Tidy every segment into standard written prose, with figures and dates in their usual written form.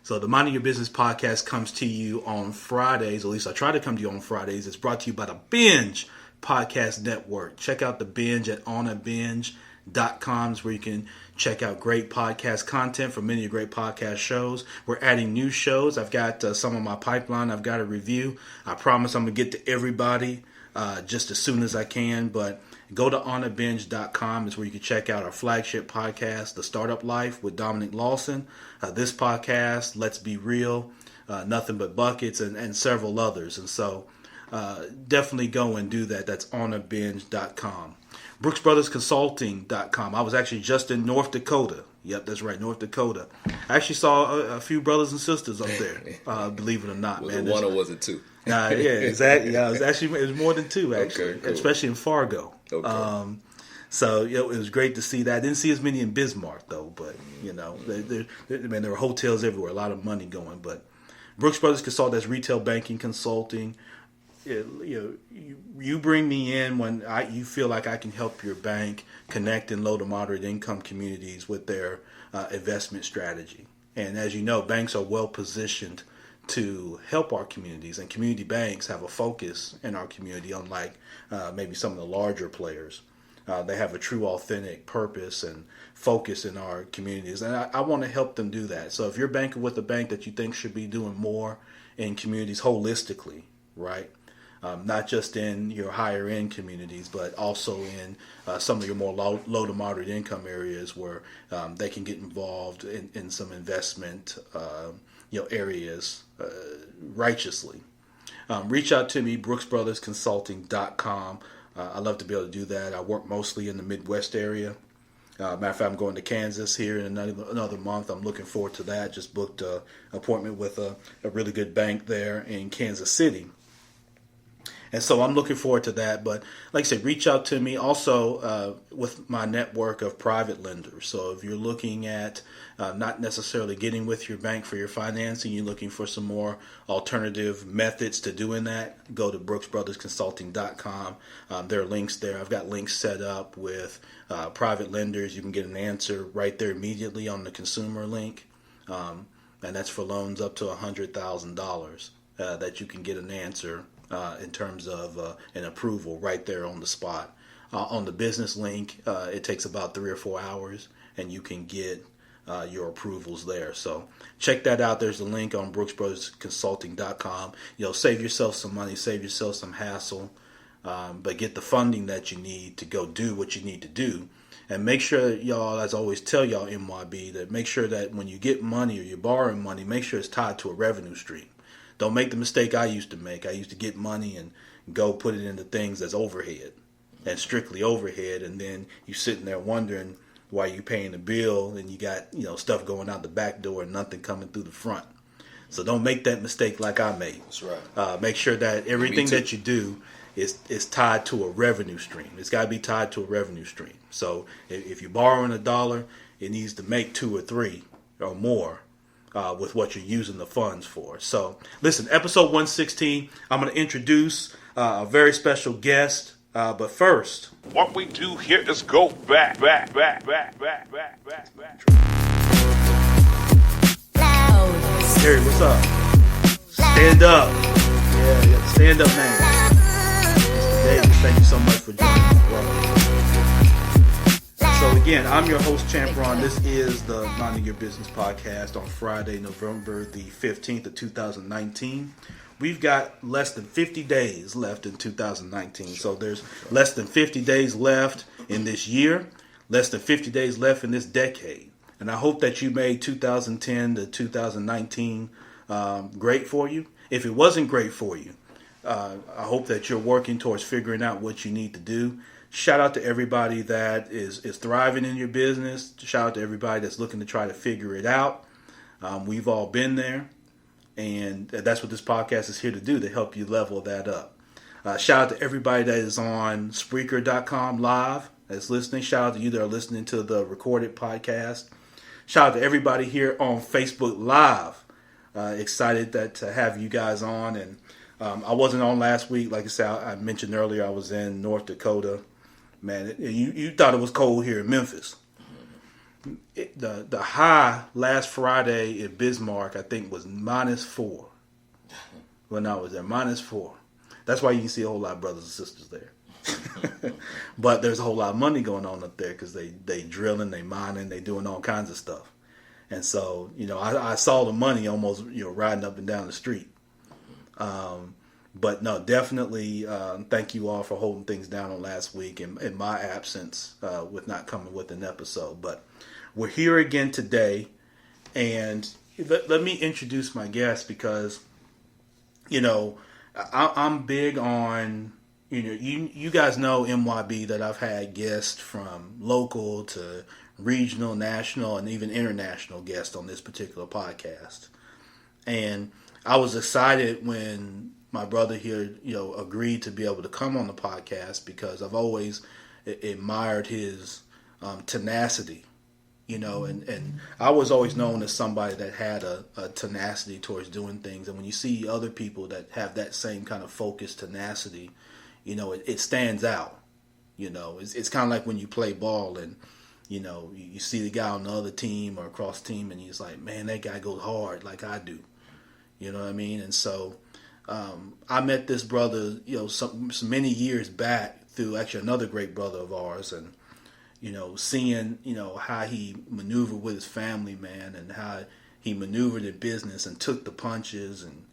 So the Minding Your Business podcast comes to you on Fridays. At least I try to come to you on Fridays. It's brought to you by the Binge Podcast Network. Check out the Binge at onabinge.com, where you can check out great podcast content from many great podcast shows. We're adding new shows. I've got some on my pipeline I've got to review. I promise I'm going to get to everybody just as soon as I can, but go to onabinge.com is where you can check out our flagship podcast, The Startup Life with Dominic Lawson. This podcast, Let's Be Real, Nothing But Buckets, and several others. And so definitely go and do that. That's onabinge.com. BrooksBrothersConsulting.com. I was actually just in North Dakota. Yep, that's right, North Dakota. I actually saw a few brothers and sisters up there, believe it or not. Was man. it one or was it two? Yeah, exactly. Yeah, it was more than two, actually, Okay, cool. Especially in Fargo. Okay. So it was great to see that. I didn't see as many in Bismarck, though, but, there were hotels everywhere, a lot of money going. But Brooks Brothers Consult, that's retail banking consulting. You bring me in when you feel like I can help your bank connect in low to moderate income communities with their investment strategy. And as you know, banks are well positioned to help our communities, and community banks have a focus in our community, unlike maybe some of the larger players. They have a true, authentic purpose and focus in our communities, and I want to help them do that. So if you're banking with a bank that you think should be doing more in communities holistically, right? Not just in your higher end communities, but also in some of your more low to moderate income areas where they can get involved in some investment areas righteously. Reach out to me, BrooksBrothersConsulting.com. I love to be able to do that. I work mostly in the Midwest area. Matter of fact, I'm going to Kansas here in another month. I'm looking forward to that. Just booked an appointment with a really good bank there in Kansas City. And so I'm looking forward to that. But like I said, reach out to me also with my network of private lenders. So if you're looking at not necessarily getting with your bank for your financing, you're looking for some more alternative methods to doing that, go to BrooksBrothersConsulting.com. There are links there. I've got links set up with private lenders. You can get an answer right there immediately on the consumer link. And that's for loans up to $100,000 that you can get an answer in terms of an approval right there on the spot. On the business link, it takes about 3 or 4 hours, and you can get your approvals there. So check that out. There's a link on BrooksBrothersConsulting.com. Save yourself some money, save yourself some hassle, but get the funding that you need to go do what you need to do. And make sure, y'all, as I always tell y'all, MYB, that make sure that when you get money or you're borrowing money, make sure it's tied to a revenue stream. Don't make the mistake I used to make. I used to get money and go put it into things that's overhead and strictly overhead, and then you sitting there wondering why you paying the bill and you got stuff going out the back door and nothing coming through the front. So don't make that mistake like I made. That's right. Make sure that everything that you do is tied to a revenue stream. It's got to be tied to a revenue stream. So if you're borrowing $1, it needs to make 2 or 3 or more. With what you're using the funds for. So, listen, episode 116, I'm going to introduce a very special guest. But first, what we do here is go back. Harry, what's up? Stand up. Yeah, stand up, man. Mr. Davis, thank you so much for joining me, brother. So again, I'm your host, Champ Ron. This is the Minding Your Business podcast on Friday, November the 15th of 2019. We've got less than 50 days left in 2019. So there's less than 50 days left in this year, less than 50 days left in this decade. And I hope that you made 2010 to 2019 great for you. If it wasn't great for you, I hope that you're working towards figuring out what you need to do. Shout out to everybody that is thriving in your business. Shout out to everybody that's looking to try to figure it out. We've all been there, and that's what this podcast is here to do, to help you level that up. Shout out to everybody that is on Spreaker.com live that's listening. Shout out to you that are listening to the recorded podcast. Shout out to everybody here on Facebook Live. Excited to have you guys on. And I wasn't on last week. Like I said, I mentioned earlier, I was in North Dakota. Man, you thought it was cold here in Memphis. The high last Friday in Bismarck, I think, was -4. When I was there, -4. That's why you can see a whole lot of brothers and sisters there. But there's a whole lot of money going on up there because they drilling, they mining, they doing all kinds of stuff. And so, I saw the money almost, riding up and down the street. But no, definitely thank you all for holding things down on last week in my absence with not coming with an episode. But we're here again today, and let me introduce my guest because, I'm big on, you guys know MYB that I've had guests from local to regional, national, and even international guests on this particular podcast. And I was excited when my brother here, agreed to be able to come on the podcast because I've always admired his tenacity, and I was always known as somebody that had a tenacity towards doing things. And when you see other people that have that same kind of focus, tenacity, it stands out. It's kind of like when you play ball and, you see the guy on the other team or across the team and he's like, man, that guy goes hard like I do. You know what I mean? And so I met this brother, some many years back through actually another great brother of ours, and seeing how he maneuvered with his family, man, and how he maneuvered in business and took the punches, and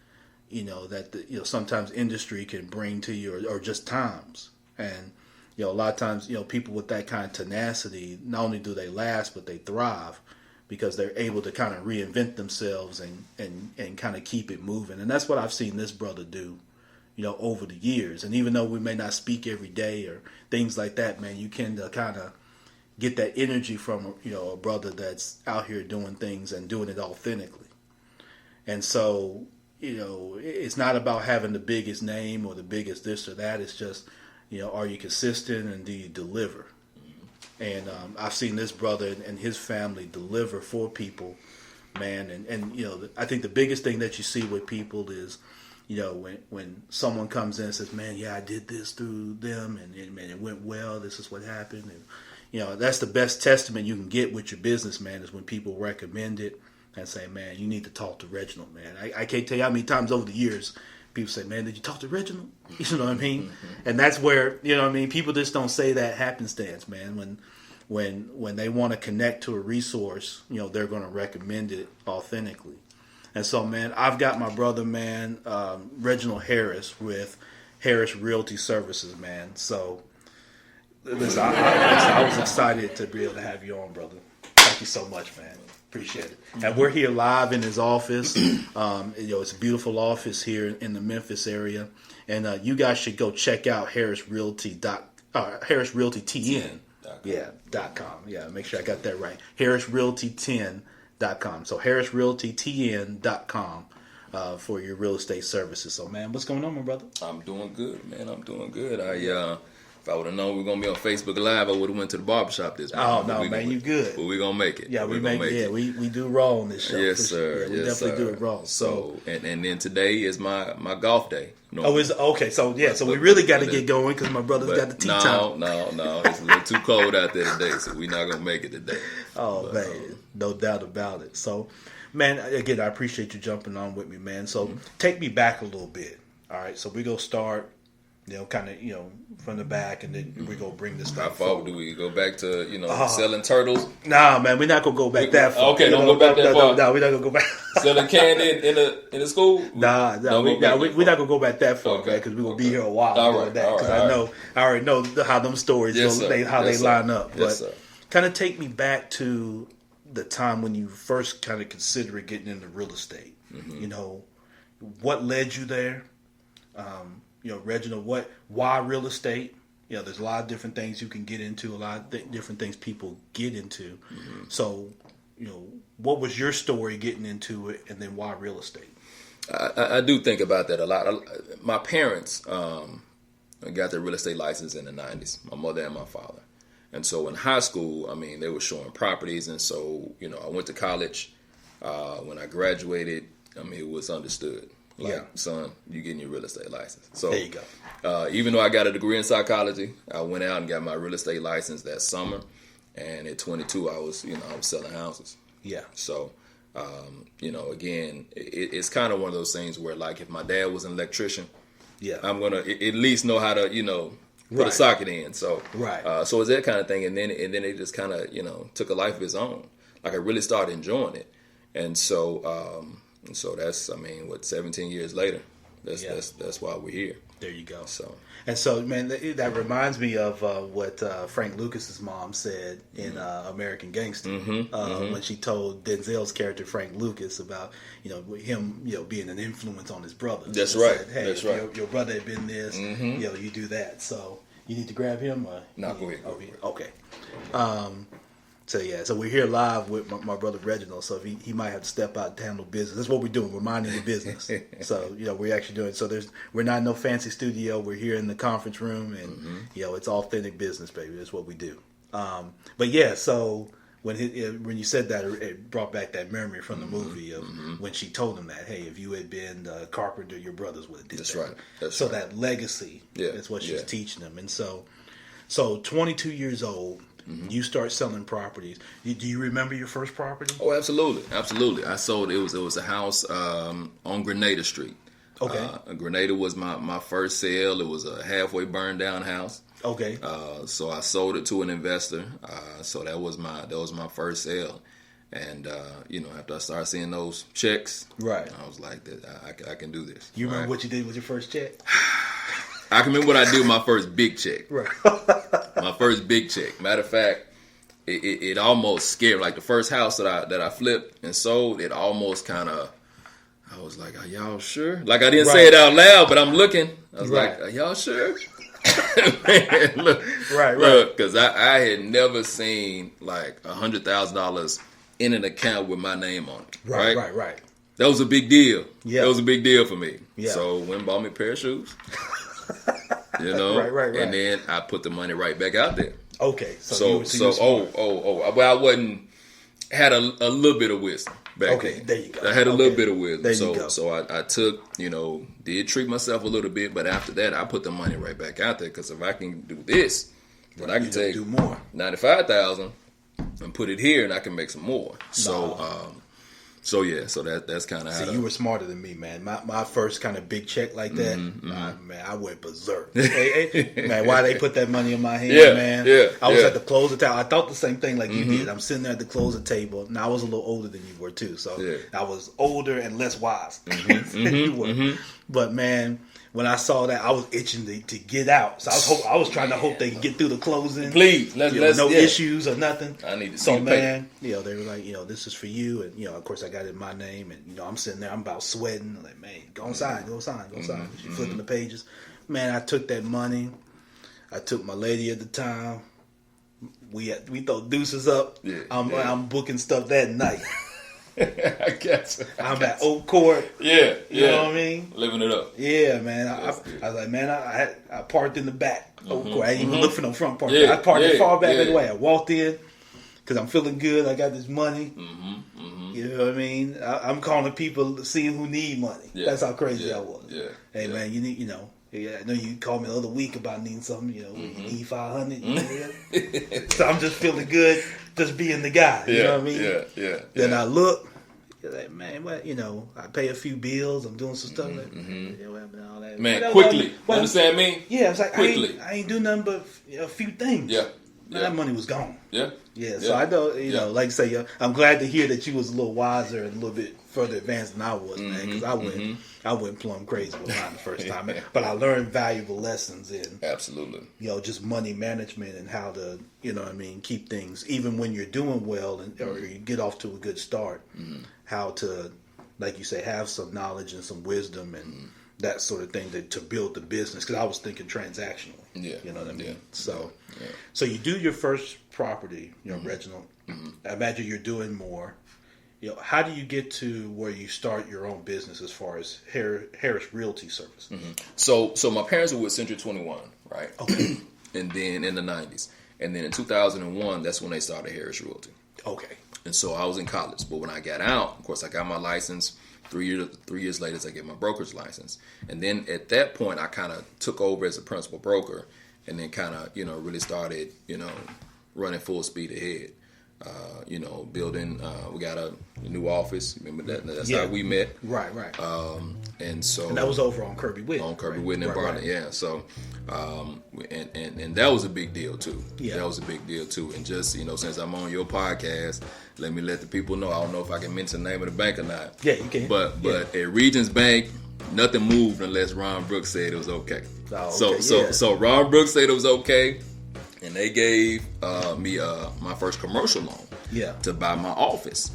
that sometimes industry can bring to you, or just times, and a lot of times people with that kind of tenacity, not only do they last but they thrive, because they're able to kind of reinvent themselves and kind of keep it moving. And that's what I've seen this brother do, over the years. And even though we may not speak every day or things like that, man, you can kind of get that energy from, a brother that's out here doing things and doing it authentically. And so, it's not about having the biggest name or the biggest this or that. It's just, are you consistent and do you deliver? And I've seen this brother and his family deliver for people, man. And I think the biggest thing that you see with people is, when someone comes in and says, man, yeah, I did this through them, and man, it went well. This is what happened. And, that's the best testament you can get with your business, man, is when people recommend it and say, man, you need to talk to Reginald, man. I can't tell you how many times over the years people say, man, did you talk to Reginald? You know what I mean? And that's where, people just don't say that happenstance, man. When they want to connect to a resource, they're going to recommend it authentically. And so, man, I've got my brother, man, Reginald Harris with Harris Realty Services, man. So, listen, I was excited to be able to have you on, brother. Thank you so much, man. Appreciate it. And we're here live in his office. It's a beautiful office here in the Memphis area. And you guys should go check out Harris Realty TN. .com. Yeah, make sure I got that right. HarrisRealty10.com. So HarrisRealtyTN.com for your real estate services. So, man, what's going on, my brother? I'm doing good, man. I'm doing good. If I would have known we were going to be on Facebook Live, I would have went to the barbershop this morning. Oh, no, man, you good. But we're going to make it. Yeah, we do raw on this show. Yes, sir. Yeah, we definitely do it raw. So and then today is my golf day. Oh, is okay. So we really got to get going because my brother's got the tea time. No. It's a little too cold out there today, so we're not gonna make it today. Man, no doubt about it. So, man, again, I appreciate you jumping on with me, man. So take me back a little bit. All right. So we gonna start, kind of, from the back, and then we're gonna bring this back. How far do we go back to, selling turtles? Nah, man, we're not gonna go back that far. Okay, don't go back that far. No, we're not gonna go back. Selling candy in the school? We're not gonna go back that far, man, because we're gonna be here a while. All right, because I already know how them stories they line up. Yes, but kind of take me back to the time when you first kind of considered getting into real estate. What led you there? Reginald, why real estate? There's a lot of different things you can get into, a lot of different things people get into. So, what was your story getting into it, and then why real estate? I do think about that a lot. My parents got their real estate license in the 90s, my mother and my father. And so in high school, they were showing properties. And so, I went to college. When I graduated, it was understood. Son, you getting your real estate license. So there you go. Even though I got a degree in psychology, I went out and got my real estate license that summer. And at 22, I was selling houses. Yeah. So, again, it's kind of one of those things where, like, if my dad was an electrician, I'm gonna at least know how to, put a socket in. So, so it's that kind of thing. And then it just kind of, took a life of its own. Like, I really started enjoying it. And so, that's, 17 years later, that's why we're here. There you go. So. And so, man, that reminds me of what Frank Lucas's mom said in American Gangster when she told Denzel's character Frank Lucas about him being an influence on his brothers. That's she right. Said, hey, that's right. Your brother had been this. You do that. So you need to grab him. No, go ahead. Okay. So we're here live with my brother Reginald. So he might have to step out to handle business. That's what we're doing. We're minding the business. So we're actually doing. So we're not in no fancy studio. We're here in the conference room, and it's authentic business, baby. That's what we do. But yeah, so when you said that, it brought back that memory from the movie of when she told him that, hey, if you had been a carpenter, your brothers would have did That's that. right. That's so right. that legacy is what she's teaching them, and so 22 years old. You start selling properties. Do you remember your first property? Oh, absolutely. I sold. It was a house on Grenada Street. Okay. Grenada was my first sale. It was a halfway burned down house. Okay. So I sold it to an investor. So that was my first sale. And after I started seeing those checks, right, I was like, I can do this. You remember what you did with your first check? I can remember what I did with my first big check. Right. My first big check. Matter of fact, it almost scared me. Like the first house that I flipped and sold, it almost kind of, I was like, are y'all sure? Like I didn't say it out loud, but I'm looking. I was like, are y'all sure? Man, look, because I had never seen like $100,000 in an account with my name on it. Right. That was a big deal. Yeah. That was a big deal for me. Yeah. So went and bought me a pair of shoes. Right. And then I put the money right back out there. Okay. So well, I wasn't had a little bit of wisdom back then. There you go. I had a little bit of wisdom. There you go. So I took, did treat myself a little bit, but after that, I put the money right back out there because if I can do this, then I can take do more. $95,000 and put it here, and I can make some more. So that's kind of how. See, you were smarter than me, man. My first kind of big check like that, man, I went berserk. Man, why they put that money in my hand, man? I was at the closer table. I thought the same thing like you did. I'm sitting there at the closer table. Now I was a little older than you were too, so I was older and less wise than you were. But man, when I saw that, I was itching to get out. So I was trying to hope they could get through the closing. Please, let's no issues or nothing. I need to see so man, they were like, this is for you, and of course I got it in my name, and I'm sitting there, I'm about sweating. I'm like, man, go inside. She's flipping the pages. Man, I took that money. I took my lady at the time. We throw deuces up. I'm booking stuff that night. I guess. I'm at Oak Court. You know what I mean? Living it up. Yeah, man. I was like, man, I parked in the back. Oak Court. I didn't even look for no front park. I parked as far back the way. I walked in because I'm feeling good. I got this money. You know what I mean? I'm calling people, seeing who need money. That's how crazy I was. Hey, man, you need, I know you called me the other week about needing something, you need 500. So I'm just feeling good, just being the guy. You know what I mean? Then I look, like, man, what, I pay a few bills, I'm doing some stuff. All that. Man, quickly. Understand me? Yeah, I was like, quickly. I ain't do nothing but a few things. Man, that money was gone. So I know, like I say, I'm glad to hear that you was a little wiser and a little bit further advanced than I was, man, because I went plumb crazy with mine the first time. But I learned valuable lessons in absolutely, just money management and how to, keep things, even when you're doing well or you get off to a good start, how to, like you say, have some knowledge and some wisdom and that sort of thing to build the business. Because I was thinking transactionally. You know what I mean? So you do your first property, Reginald. I imagine you're doing more. How do you get to where you start your own business as far as Harris Realty Services? So my parents were with Century 21, right? Okay. And then in the 90s. And then in 2001, that's when they started Harris Realty. Okay. And so I was in college. But when I got out, of course, I got my license. 3 years later, I get my broker's license. And then at that point, I kind of took over as a principal broker and then kind of, really started, running full speed ahead. Building. We got a new office. Remember that's how we met. Right. And that was over on Kirby Whitten. On Kirby Whitten in Bartlett, right. yeah. So, and that was a big deal too. Yeah, that was a big deal too. And just since I'm on your podcast, let the people know. I don't know if I can mention the name of the bank or not. Yeah, you can. But at Regions Bank, nothing moved unless Ron Brooks said it was okay. Oh, okay. So Ron Brooks said it was okay, and they gave me my first commercial loan. Yeah. To buy my office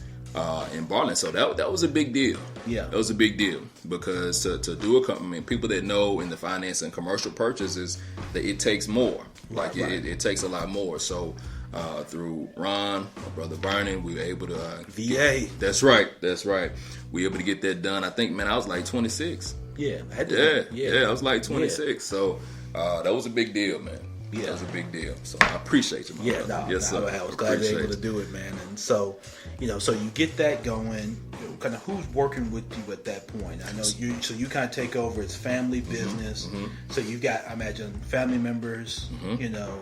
in Bartlett. So that was a big deal. Yeah. That was a big deal because to do a company, people that know in the finance and commercial purchases that it takes more. Right. It takes a lot more. So through Ron, my brother Vernon, we were able to VA. That's right. We were able to get that done. I think, man, I was like 26. Yeah. I was like 26. Yeah. So that was a big deal, man. Yeah. That was a big deal. So I appreciate you, man. I was glad you were able to do it, man. And so, so you get that going. Kind of who's working with you at that point? I know you. So you kind of take over. It's family business. Mm-hmm. So you got, I imagine, family members,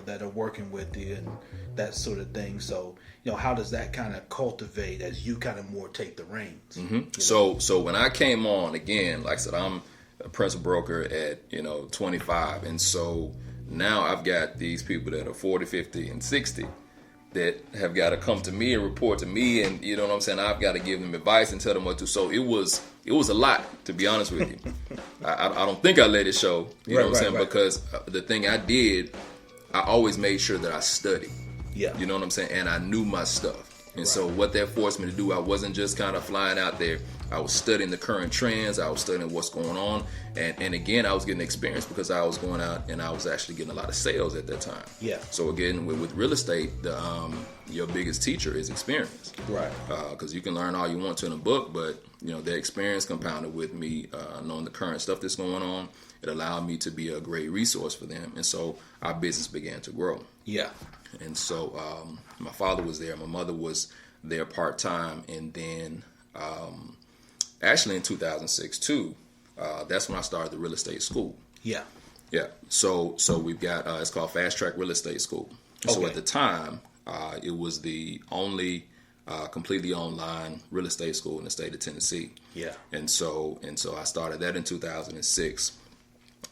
that are working with you and that sort of thing. So, how does that kind of cultivate as you kind of more take the reins? Mm-hmm. So when I came on again, like I said, I'm a principal broker at 25, and so. Now I've got these people that are 40, 50, and 60 that have got to come to me and report to me, and you know what I'm saying? I've got to give them advice and tell them what to. So it was a lot, to be honest with you. I don't think I let it show, you know what I'm saying? Right. Because the thing I did, I always made sure that I studied. Yeah. You know what I'm saying? And I knew my stuff. And so what that forced me to do, I wasn't just kind of flying out there. I was studying the current trends. I was studying what's going on. And again, I was getting experience because I was going out and I was actually getting a lot of sales at that time. Yeah. So again, with real estate, your biggest teacher is experience. Right. Because you can learn all you want to in a book, but their experience compounded with me knowing the current stuff that's going on. It allowed me to be a great resource for them. And so our business began to grow. Yeah. And so my father was there. My mother was there part-time. And then actually in 2006, too, that's when I started the real estate school. Yeah. Yeah. So we've got, it's called Fast Track Real Estate School. Okay. So at the time, it was the only completely online real estate school in the state of Tennessee. Yeah. And so I started that in 2006.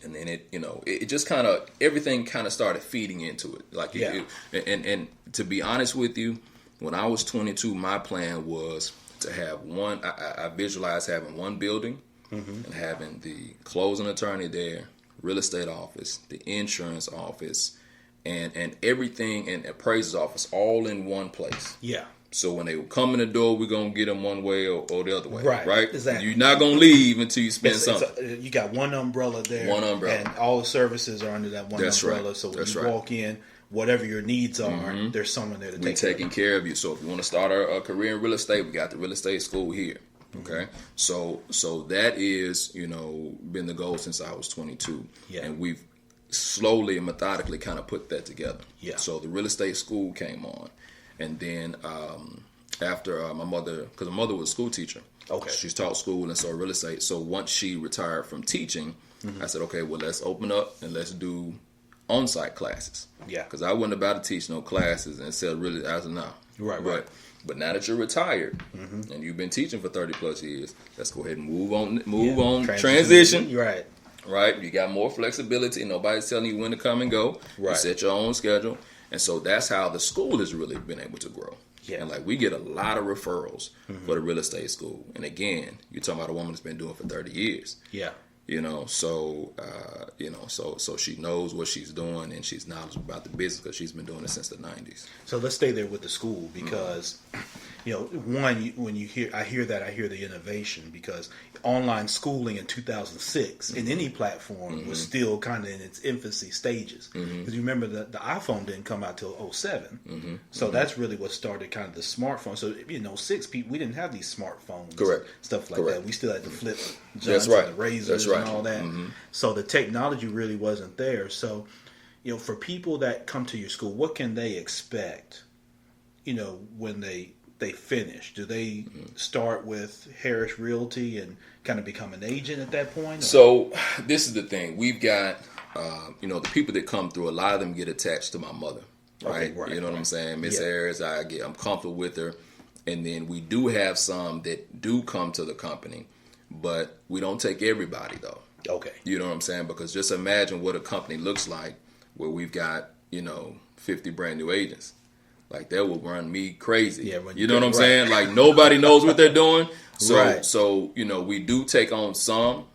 And then it just kind of, everything kind of started feeding into it. Like, yeah. And to be honest with you, when I was 22, my plan was to have one, I visualized having one building and having the closing attorney there, real estate office, the insurance office, and everything, and appraiser's office all in one place. Yeah. So when they come in the door, we're going to get them one way or the other way. Right? Exactly. You're not going to leave until you spend something. You got one umbrella there. One umbrella. And all the services are under that one umbrella. Right. So when you walk in, whatever your needs are, there's someone there to take care of you. We're taking care of you. So if you want to start a career in real estate, we got the real estate school here. Okay. So that is, been the goal since I was 22. Yeah. And we've slowly and methodically kind of put that together. Yeah. So the real estate school came on. And then after my mother, because my mother was a school teacher. Okay. She's taught school and so real estate. So once she retired from teaching, I said, okay, well, let's open up and let's do on-site classes. Yeah. Because I wasn't about to teach no classes and said, really, I said, no. Right. But now that you're retired and you've been teaching for 30 plus years, let's go ahead and move on, transition. Right. Right. You got more flexibility. Nobody's telling you when to come and go. Right. You set your own schedule. And so that's how the school has really been able to grow. Yeah. And we get a lot of referrals for the real estate school. And again, you're talking about a woman that's been doing it for 30 years. Yeah. So she knows what she's doing and she's knowledgeable about the business because she's been doing it since the 90s. So let's stay there with the school because, one, when I hear the innovation because online schooling in 2006 in any platform was still kind of in its infancy stages. Because you remember the iPhone didn't come out till 2007. So that's really what started kind of the smartphone. So, 6 people, we didn't have these smartphones. Correct. Stuff like that. We still had to flip That's right. and the razors That's right. and all that. So the technology really wasn't there. So, for people that come to your school, what can they expect, when they finish? Do they start with Harris Realty and kind of become an agent at that point? Or? So this is the thing. We've got, the people that come through, a lot of them get attached to my mother. right? You know what I'm saying? Miss Harris, I'm comfortable with her. And then we do have some that do come to the company, but we don't take everybody though. Okay. You know what I'm saying? Because just imagine what a company looks like where we've got, 50 brand new agents. Like that will run me crazy. Yeah, you know what I'm saying? Like nobody knows what they're doing. So we do take on some,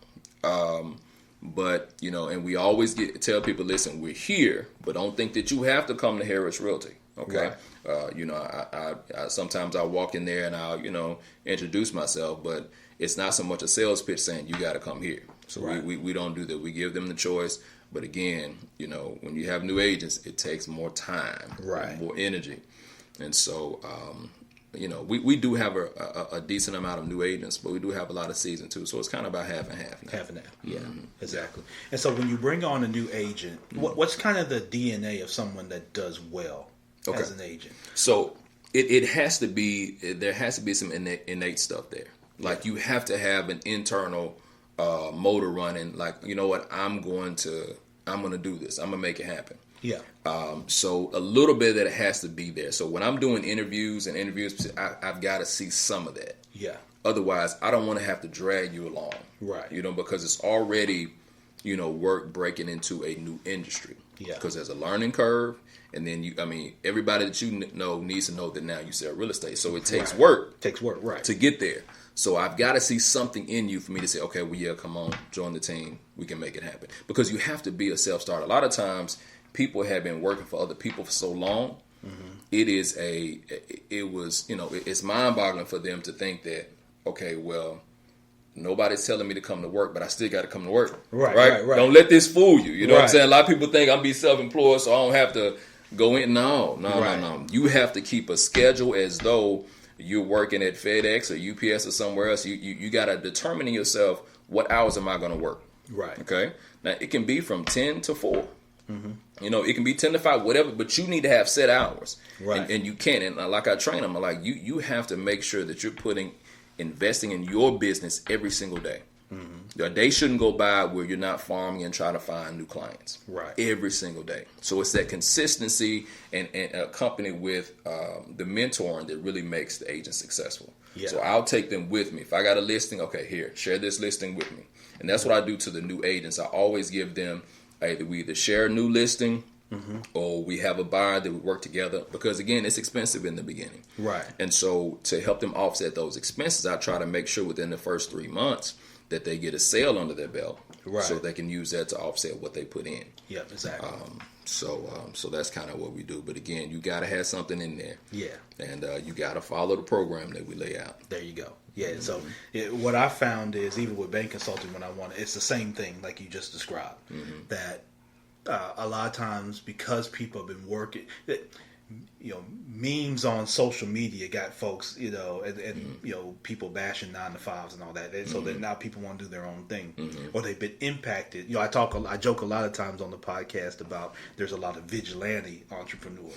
but and we always tell people, listen, we're here, but don't think that you have to come to Harris Realty. Okay. Right. I sometimes I'll walk in there and I'll introduce myself, but it's not so much a sales pitch saying you got to come here. So we don't do that. We give them the choice. But again, when you have new agents, it takes more time, more energy. And so, we do have a decent amount of new agents, but we do have a lot of seasoned too. So it's kind of about half and half now. Half and half, yeah, exactly. And so when you bring on a new agent, what's kind of the DNA of someone that does well as an agent? So it has to be, there has to be some innate stuff there. Like you have to have an internal motor running, like, you know what, I'm going to do this. I'm going to make it happen. Yeah. So a little bit of that has to be there. So when I'm doing interviews, I've got to see some of that. Yeah. Otherwise, I don't want to have to drag you along. Right. Because it's already, work breaking into a new industry. Yeah. Because there's a learning curve. And then everybody that you know needs to know that now you sell real estate. So it takes work. To get there. So I've got to see something in you for me to say, okay, well, yeah, come on, join the team. We can make it happen. Because you have to be a self-starter. A lot of times, people have been working for other people for so long. Mm-hmm. It's mind-boggling for them to think that, okay, well, nobody's telling me to come to work, but I still got to come to work. Right. Don't let this fool you. You know what I'm saying? A lot of people think I'm be self-employed, so I don't have to go in. No. You have to keep a schedule as though you're working at FedEx or UPS or somewhere else. You got to determine in yourself, what hours am I going to work? Right. Okay. Now, it can be from 10 to 4. Mm-hmm. It can be 10 to 5, whatever, but you need to have set hours. Right. And you can't. And like I train them, I'm like, you have to make sure that you're investing in your business every single day. Mm-hmm. A day shouldn't go by where you're not farming and trying to find new clients. Right. Every single day. So it's that consistency and accompanied with the mentoring that really makes the agent successful. Yeah. So I'll take them with me. If I got a listing, okay, here, share this listing with me. And that's what I do to the new agents. I always give them we either share a new listing, mm-hmm. or we have a buyer that we work together, because again, it's expensive in the beginning. Right. And so to help them offset those expenses, I try to make sure within the first 3 months that they get a sale under their belt, so they can use that to offset what they put in. Yeah, exactly. So that's kind of what we do. But again, you got to have something in there. Yeah. And you got to follow the program that we lay out. There you go. Yeah. Mm-hmm. So what I found is, even with bank consulting, it's the same thing like you just described. Mm-hmm. That a lot of times, because people have been working, memes on social media got folks, and mm-hmm. People bashing 9-to-5s and all that. And so that now people want to do their own thing, mm-hmm. or they've been impacted. I joke a lot of times on the podcast about there's a lot of vigilante entrepreneurs.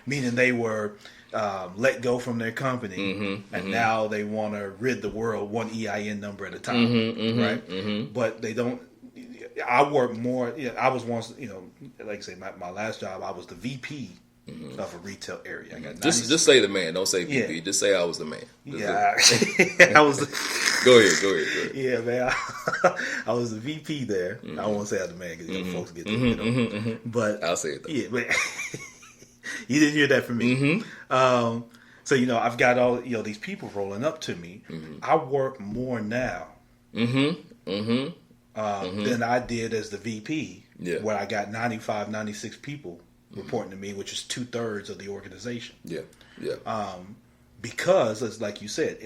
Meaning they were let go from their company, mm-hmm. and mm-hmm. now they want to rid the world one EIN number at a time, mm-hmm. right? Mm-hmm. But they don't. I work more. I was once, like I say, my last job, I was the VP mm-hmm. of a retail area. I got just say the man. Don't say VP. Yeah. Just say I was the man. I was. Go ahead. Yeah, man. I was the VP there. Mm-hmm. I won't say I was the man because mm-hmm. folks get to mm-hmm. But I'll say it though. Yeah, but you didn't hear that from me. Mm-hmm. So I've got all these people rolling up to me. Mm-hmm. I work more now. Mm-hmm. Mm-hmm. Than I did as the VP, where I got 95, 96 people reporting to me, which is 2/3 of the organization. Yeah. Because, as like you said,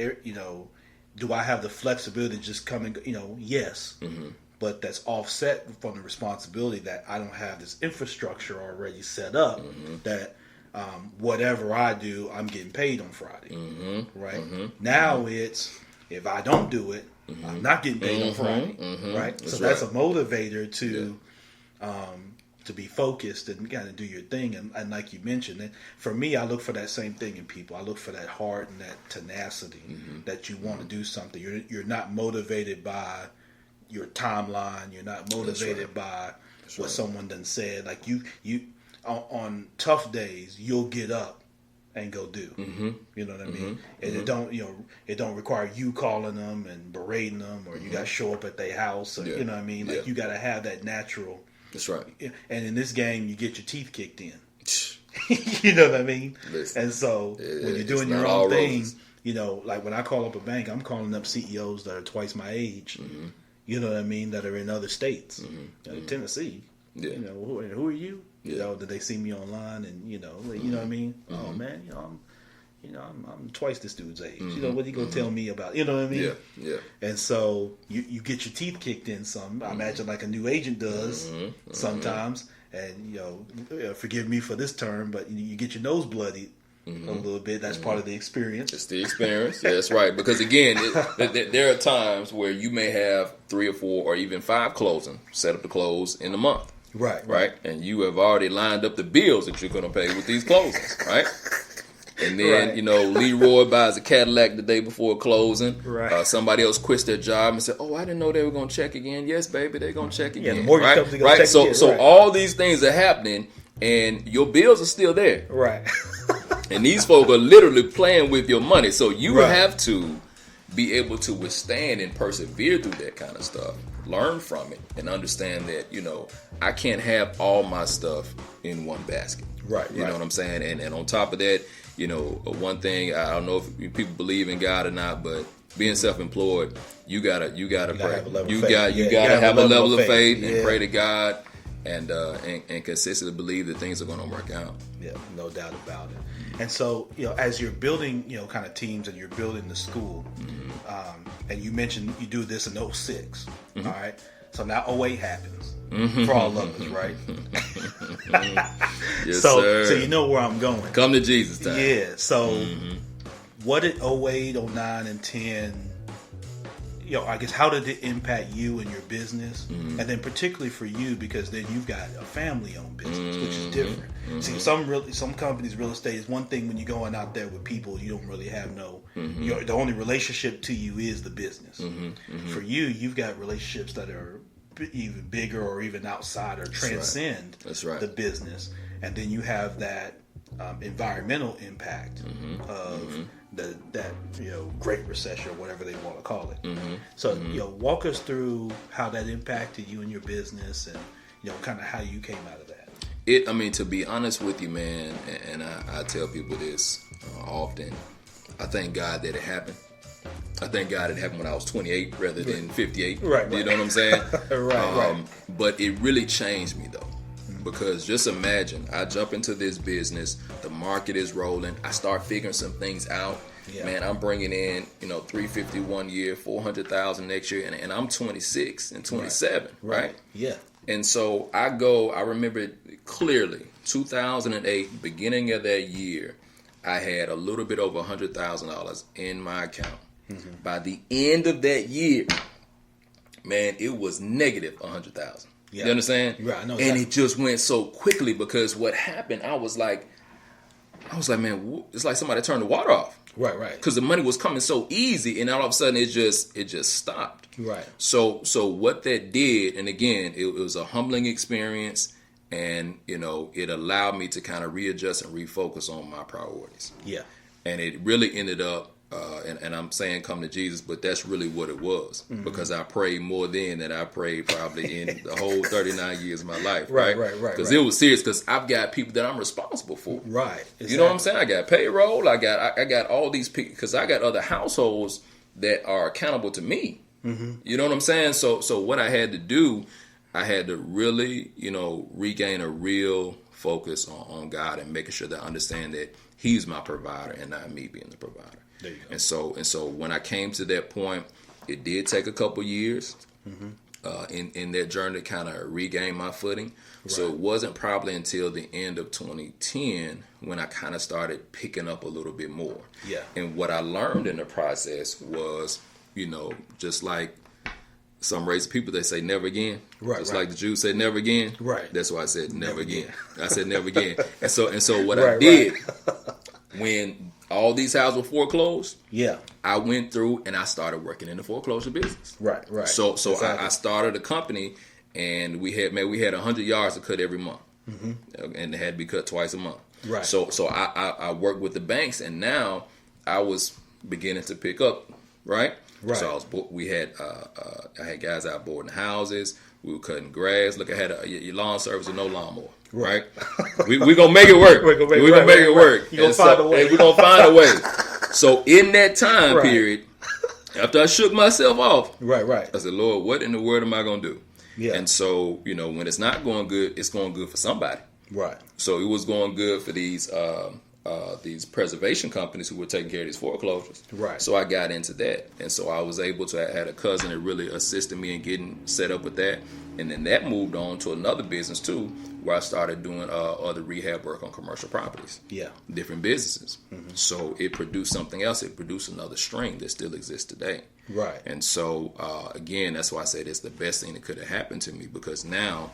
do I have the flexibility to just come and go? Yes, mm-hmm. but that's offset from the responsibility that I don't have this infrastructure already set up. Mm-hmm. That whatever I do, I'm getting paid on Friday. Mm-hmm. Right mm-hmm. now, mm-hmm. it's if I don't do it. Mm-hmm. I'm not getting paid on Friday, mm-hmm. right? That's a motivator to be focused and kind of do your thing. And like you mentioned, and for me, I look for that same thing in people. I look for that heart and that tenacity mm-hmm. that you want to do something. You're not motivated by your timeline. You're not motivated by what someone done said. Like on tough days, you'll get up and go do. You know what I mean? And it don't require you calling them and berating them, or you got to show up at their house. Or, you know what I mean? Like you got to have that natural. That's right. And in this game, you get your teeth kicked in. You know what I mean? Listen, and so when you're doing your own thing, like when I call up a bank, I'm calling up CEOs that are twice my age. You know what I mean? That are in other states, Tennessee. Yeah. Who are you? You know, did they see me online? And you know what I mean? Oh man, I'm twice this dude's age. You know, what are you gonna tell me about? You know what I mean? Yeah. And so you get your teeth kicked in some. I imagine like a new agent does sometimes. And forgive me for this term, but you get your nose bloodied a little bit. That's part of the experience. It's the experience. Yeah, that's right. Because again, there are times where you may have 3 or 4 or even 5 closing set up to close in a month. Right. And you have already lined up the bills that you're going to pay with these closings, right? And then, Leroy buys a Cadillac the day before closing. Right. Somebody else quits their job and said, "Oh, I didn't know they were going to check again." Yes, baby, they're going to check again. Yeah, the mortgage company going to check again. So all these things are happening, and your bills are still there. Right. And these folk are literally playing with your money. So you have to be able to withstand and persevere through that kind of stuff. Learn from it and understand that, I can't have all my stuff in one basket. Right. You know what I'm saying? And on top of that, one thing, I don't know if people believe in God or not, but being self-employed, you gotta pray. You gotta have a level of faith and pray to God and consistently believe that things are going to work out. Yeah, no doubt about it. And so, as you're building, kind of teams, and you're building the school, and you mentioned you do this in 06, all right? So now 08 happens for all of us, right? Yes, so sir. you know where I'm going. Come to Jesus time. Yeah, so what did 08, 09, and 10, I guess, how did it impact you and your business? And then particularly for you, because then you've got a family-owned business, which is different. See, some companies, real estate is one thing. When you're going out there with people, you don't really have the only relationship to you is the business. For you, you've got relationships that are even bigger or even outside or transcend the business. And then you have that environmental impact of that Great Recession, or whatever they want to call it. So walk us through how that impacted you and your business, and kind of how you came out of that. To be honest with you, man, and I tell people this often, I thank God that it happened. I thank God it happened when I was 28 rather than 58. Right. You know what I'm saying? Right. But it really changed me, though. Because just imagine, I jump into this business, the market is rolling, I start figuring some things out. Yeah. Man, I'm bringing in, $350 one year, $400,000 next year, and I'm 26 and 27, right? Yeah. And so I remember it clearly, 2008, beginning of that year, I had a little bit over $100,000 in my account. By the end of that year, man, it was negative $100,000. Yeah. You understand? Right, I know. And it just went so quickly, because what happened, I was like, man, it's like somebody turned the water off. Right. Because the money was coming so easy, and all of a sudden it just stopped. Right. So what that did, and again, it was a humbling experience, and it allowed me to kind of readjust and refocus on my priorities. Yeah. And it really ended up, and I'm saying come to Jesus, but that's really what it was, because I prayed more then than I prayed probably in the whole 39 years of my life. Right. Because it was serious, because I've got people that I'm responsible for. Right. Exactly. You know what I'm saying? I got payroll. I got all these people, because I got other households that are accountable to me. You know what I'm saying? So what I had to do, I had to really, regain a real focus on God, and making sure that I understand that He's my provider and not me being the provider. There you go. And so when I came to that point, it did take a couple years in that journey to kind of regain my footing. Right. So it wasn't probably until the end of 2010 when I kind of started picking up a little bit more. Yeah. And what I learned in the process was, just like some race people, they say never again. Right. Just like the Jews said never again. Right. That's why I said never again. I said never again. And so what I did when all these houses were foreclosed, I went through and I started working in the foreclosure business. Right. So exactly. I started a company, and we had 100 yards to cut every month. and they had to be cut twice a month. Right. So I worked with the banks, and now I was beginning to pick up. Right. Right. So I had guys out boarding houses. We were cutting grass. Look, I had your lawn service with no lawnmower. Right. we gonna make it work. We're gonna make it work. You're gonna find a way. We're gonna find a way. So in that time period, after I shook myself off, right, I said, Lord, what in the world am I gonna do? Yeah. And so, when it's not going good, it's going good for somebody. Right. So it was going good for these preservation companies who were taking care of these foreclosures. Right. So I got into that, and so I was able to. I had a cousin that really assisted me in getting set up with that, and then that moved on to another business too, where I started doing other rehab work on commercial properties. Yeah. Different businesses. So it produced something else. It produced another stream that still exists today. Right. And so again, that's why I said it's the best thing that could have happened to me, because now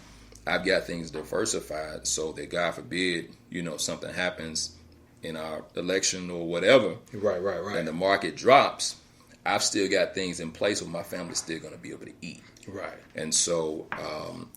I've got things diversified, so that God forbid, something happens in our election or whatever, right, and the market drops, I've still got things in place where my family's still going to be able to eat. Right. And so,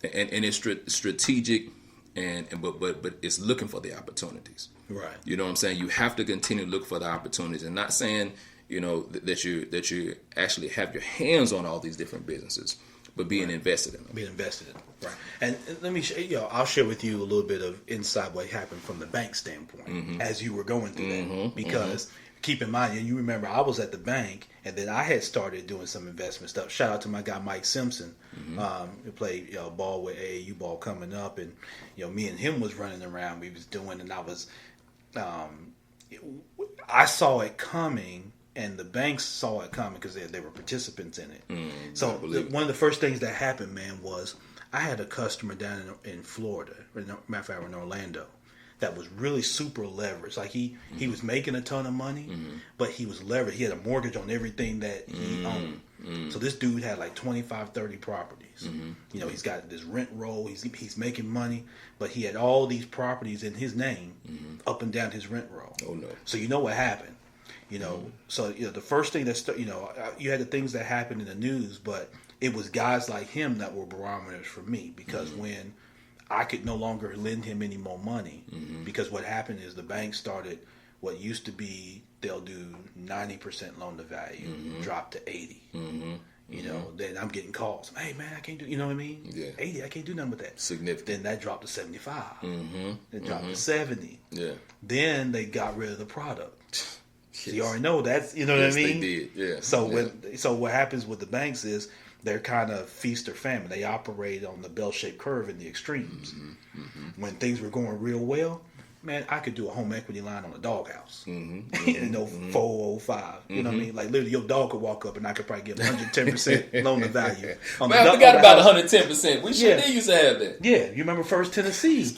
and it's strategic, but it's looking for the opportunities. Right. You know what I'm saying? You have to continue to look for the opportunities, and not saying that you actually have your hands on all these different businesses, but being invested in them. Being invested in them. Right. And let me, I'll share with you a little bit of inside what happened from the bank standpoint as you were going through that. Because keep in mind, and you remember, I was at the bank, and then I had started doing some investment stuff. Shout out to my guy Mike Simpson, who played ball with AAU ball coming up, and me and him was running around. We was doing, and I was, I saw it coming. And the banks saw it coming because they were participants in it. So one of the first things that happened, man, was I had a customer down in Florida, matter of fact, in Orlando, that was really super leveraged. Like he was making a ton of money, but he was leveraged. He had a mortgage on everything that he owned. So this dude had like 25, 30 properties. He's got this rent roll. He's making money, but he had all these properties in his name up and down his rent roll. Oh no! So you know what happened? So the first thing that you had the things that happened in the news, but it was guys like him that were barometers for me, because when I could no longer lend him any more money, because what happened is the bank started what used to be they'll do 90% loan to value, drop to 80. Then I'm getting calls. Hey man, I can't do. You know what I mean? Yeah. 80, I can't do nothing with that. Significant. Then that dropped to 75. Then dropped to 70. Yeah. Then they got rid of the product. So you already know that's, what I mean? They did, yeah. So what happens with the banks is they're kind of feast or famine. They operate on the bell-shaped curve in the extremes. When things were going real well, man, I could do a home equity line on a doghouse. 405. You know what I mean? Like literally, your dog could walk up and I could probably give 110% loan to value. Man, I forgot about 110%. We did used to have that. Yeah, you remember First Tennessee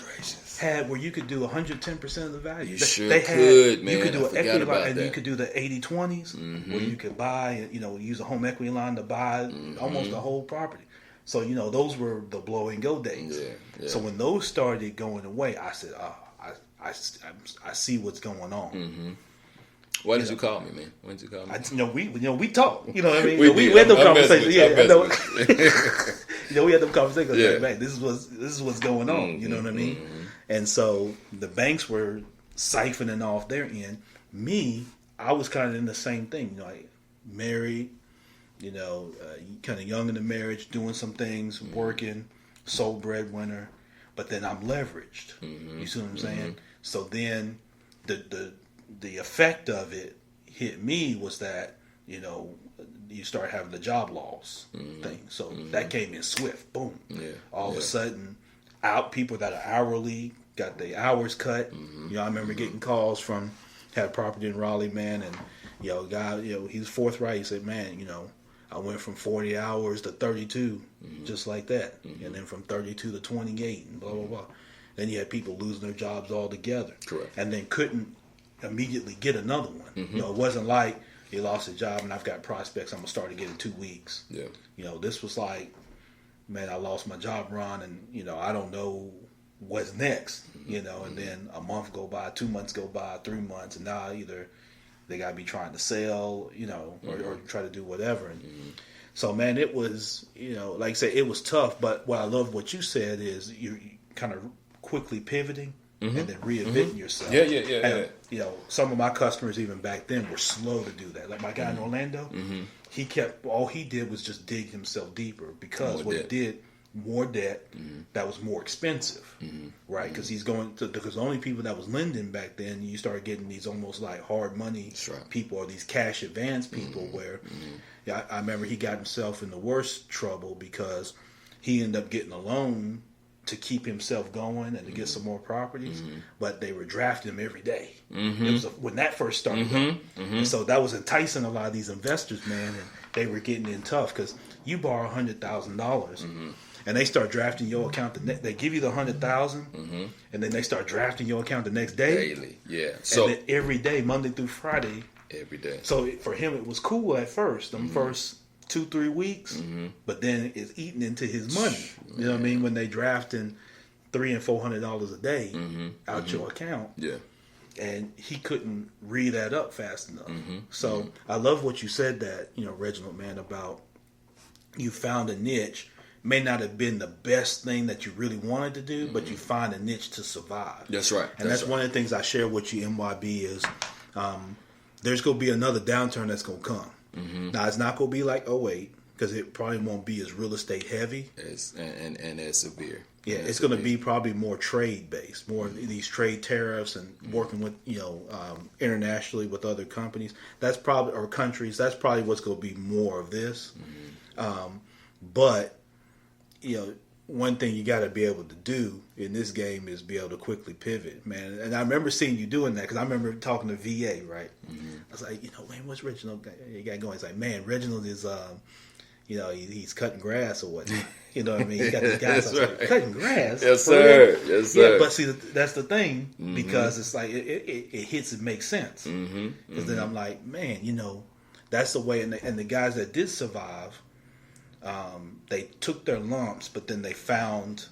had where you could do 110% of the value. You could, man. You could do an equity line, and you could do the 80-20s, where you could buy, use a home equity line to buy almost the whole property. So those were the blow and go days. Yeah. So when those started going away, I said, I see what's going on. Why did you call me, man? When did you call me? We talk. You know what I mean? We had them conversations. Yeah, we had them conversations. Like, man, this is what's going on. You know what I mean? And so the banks were siphoning off their end. Me, I was kind of in the same thing. Like married, kind of young in the marriage, doing some things, working, sole breadwinner, but then I'm leveraged. You see what I'm saying? So then the effect of it hit me was that, you start having the job loss thing. So that came in swift. Boom. Yeah. All of a sudden, people that are hourly got their hours cut. I remember getting calls from, had a property in Raleigh, man, and guy, he was forthright. He said, man, I went from 40 hours to 32, just like that. And then from 32 to 28 and blah, blah, blah. Then you had people losing their jobs altogether. Correct. And then couldn't immediately get another one. It wasn't like he lost his job and I've got prospects I'm going to start again in 2 weeks. Yeah. This was like, man, I lost my job run and, I don't know what's next, and then a month go by, 2 months go by, 3 months, and now either they got to be trying to sell, or try to do whatever. And so, man, it was, like I said, it was tough. But what I love what you said is you kind of quickly pivoting and then reinventing yourself. Yeah. You know, some of my customers even back then were slow to do that. Like my guy in Orlando, all he did was just dig himself deeper because he did more debt that was more expensive, right? Because because the only people that was lending back then, you started getting these almost like hard money people or these cash advance people where, I remember he got himself in the worst trouble because he ended up getting a loan to keep himself going and to get some more properties, but they were drafting him every day. It was when that first started. And so that was enticing a lot of these investors, man, and they were getting in tough because you borrow $100,000 and they start drafting your account. They give you the $100,000 and then they start drafting your account the next day. Daily, So and then every day, Monday through Friday. Every day. So for him, it was cool at first, them first 2-3 weeks, but then it's eating into his money. You know what I mean? When they drafting $300 and $400 a day out your account, and he couldn't read that up fast enough. So I love what you said that, you know, Reginald, man, about you found a niche. May not have been the best thing that you really wanted to do, but you find a niche to survive. That's right. And that's one of the things I share with you, MYB, is there's going to be another downturn that's going to come. Now, it's not going to be like 2008 because it probably won't be as real estate heavy. And as severe. Yeah, it's going to be probably more trade based, more of these trade tariffs and working with, you know, internationally with other companies. That's probably, or countries, that's probably what's going to be more of this. But, you know, one thing you got to be able to do in this game is be able to quickly pivot, man. And I remember seeing you doing that because I remember talking to VA, right? I was like, you know, man, what's Reginald got going? He's like, man, Reginald is, you know, he's cutting grass or what? You know what I mean? He got these guys like, cutting grass. Yes, sir. Yes, sir. Yeah, but see, that's the thing because it's like it hits and makes sense. Because then I'm like, man, you know, that's the way. And the guys that did survive, they took their lumps, but then they found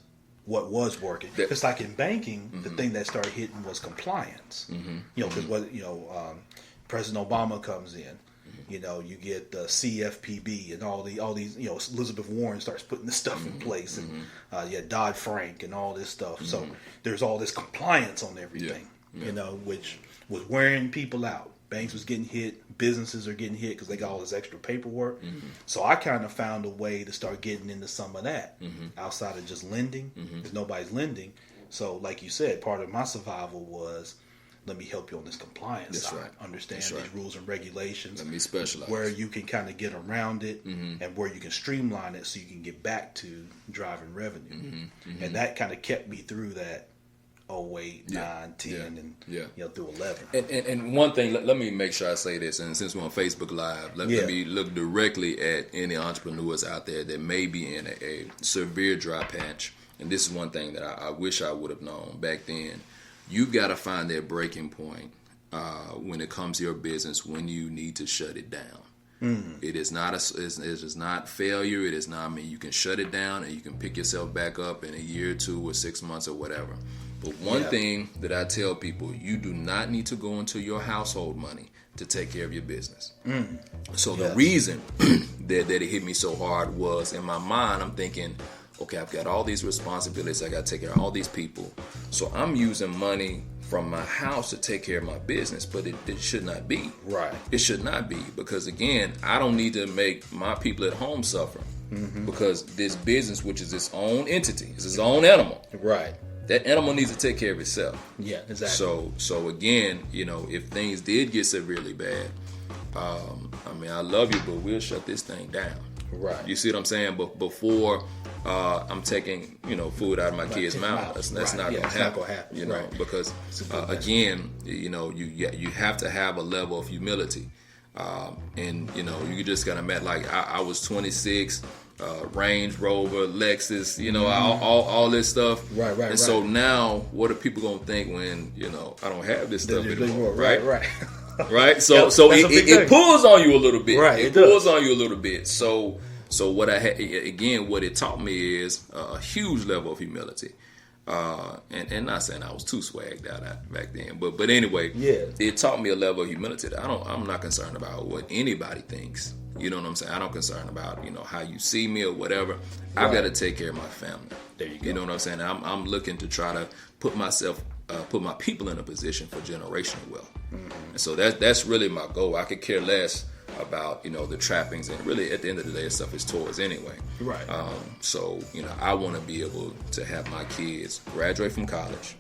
what was working. It's like in banking, the thing that started hitting was compliance. You know, because President Obama comes in. You know, you get the CFPB and all these. You know, Elizabeth Warren starts putting this stuff in place, and you had Dodd-Frank and all this stuff. So there's all this compliance on everything. You know, which was wearing people out. Banks was getting hit. Businesses are getting hit because they got all this extra paperwork. So I kind of found a way to start getting into some of that outside of just lending, because nobody's lending. So, like you said, part of my survival was, let me help you on this compliance side. Understand these rules and regulations. Let me specialize. Where you can kind of get around it and where you can streamline it so you can get back to driving revenue. And that kind of kept me through that 08, 9, 10, and you know, through 11. And one thing, let me make sure I say this, and since we're on Facebook Live, let me look directly at any entrepreneurs out there that may be in a severe dry patch. And this is one thing that I wish I would have known back then. You got to find that breaking point when it comes to your business, when you need to shut it down. It is not it is not failure. It is not, I mean, you can shut it down and you can pick yourself back up in a year or 2 or 6 months or whatever. But one thing that I tell people, you do not need to go into your household money to take care of your business. So the reason that it hit me so hard was, in my mind, I'm thinking, okay, I've got all these responsibilities. I got to take care of all these people. So I'm using money from my house to take care of my business, but it should not be. Right. It should not be, because again, I don't need to make my people at home suffer, because this business, which is its own entity, is its own animal. Right. That animal needs to take care of itself. Yeah, exactly. So again, you know, if things did get severely bad, I mean, I love you, but we'll shut this thing down. Right. You see what I'm saying? But before I'm taking, you know, food out of my kids' mouth, that's not going to happen. You know, because again, you know, you have to have a level of humility, and you know, you just gotta met like I was 26. Range Rover, Lexus, you know, all this stuff. Right. And so now, what are people gonna think when, you know, I don't have this stuff anymore? Right. Right. So it pulls on you a little bit. Right. It pulls on you a little bit. So what I had again, what it taught me is a huge level of humility. And not saying I was too swagged out back then, but anyway, it taught me a level of humility that I'm not concerned about what anybody thinks. You know what I'm saying? I don't concern about, how you see me or whatever. I've got to take care of my family. There you go. You know what I'm saying? I'm looking to try to put my people in a position for generational wealth. And so that's really my goal. I could care less about, the trappings, and really at the end of the day, stuff is toys anyway. Right. So, I want to be able to have my kids graduate from college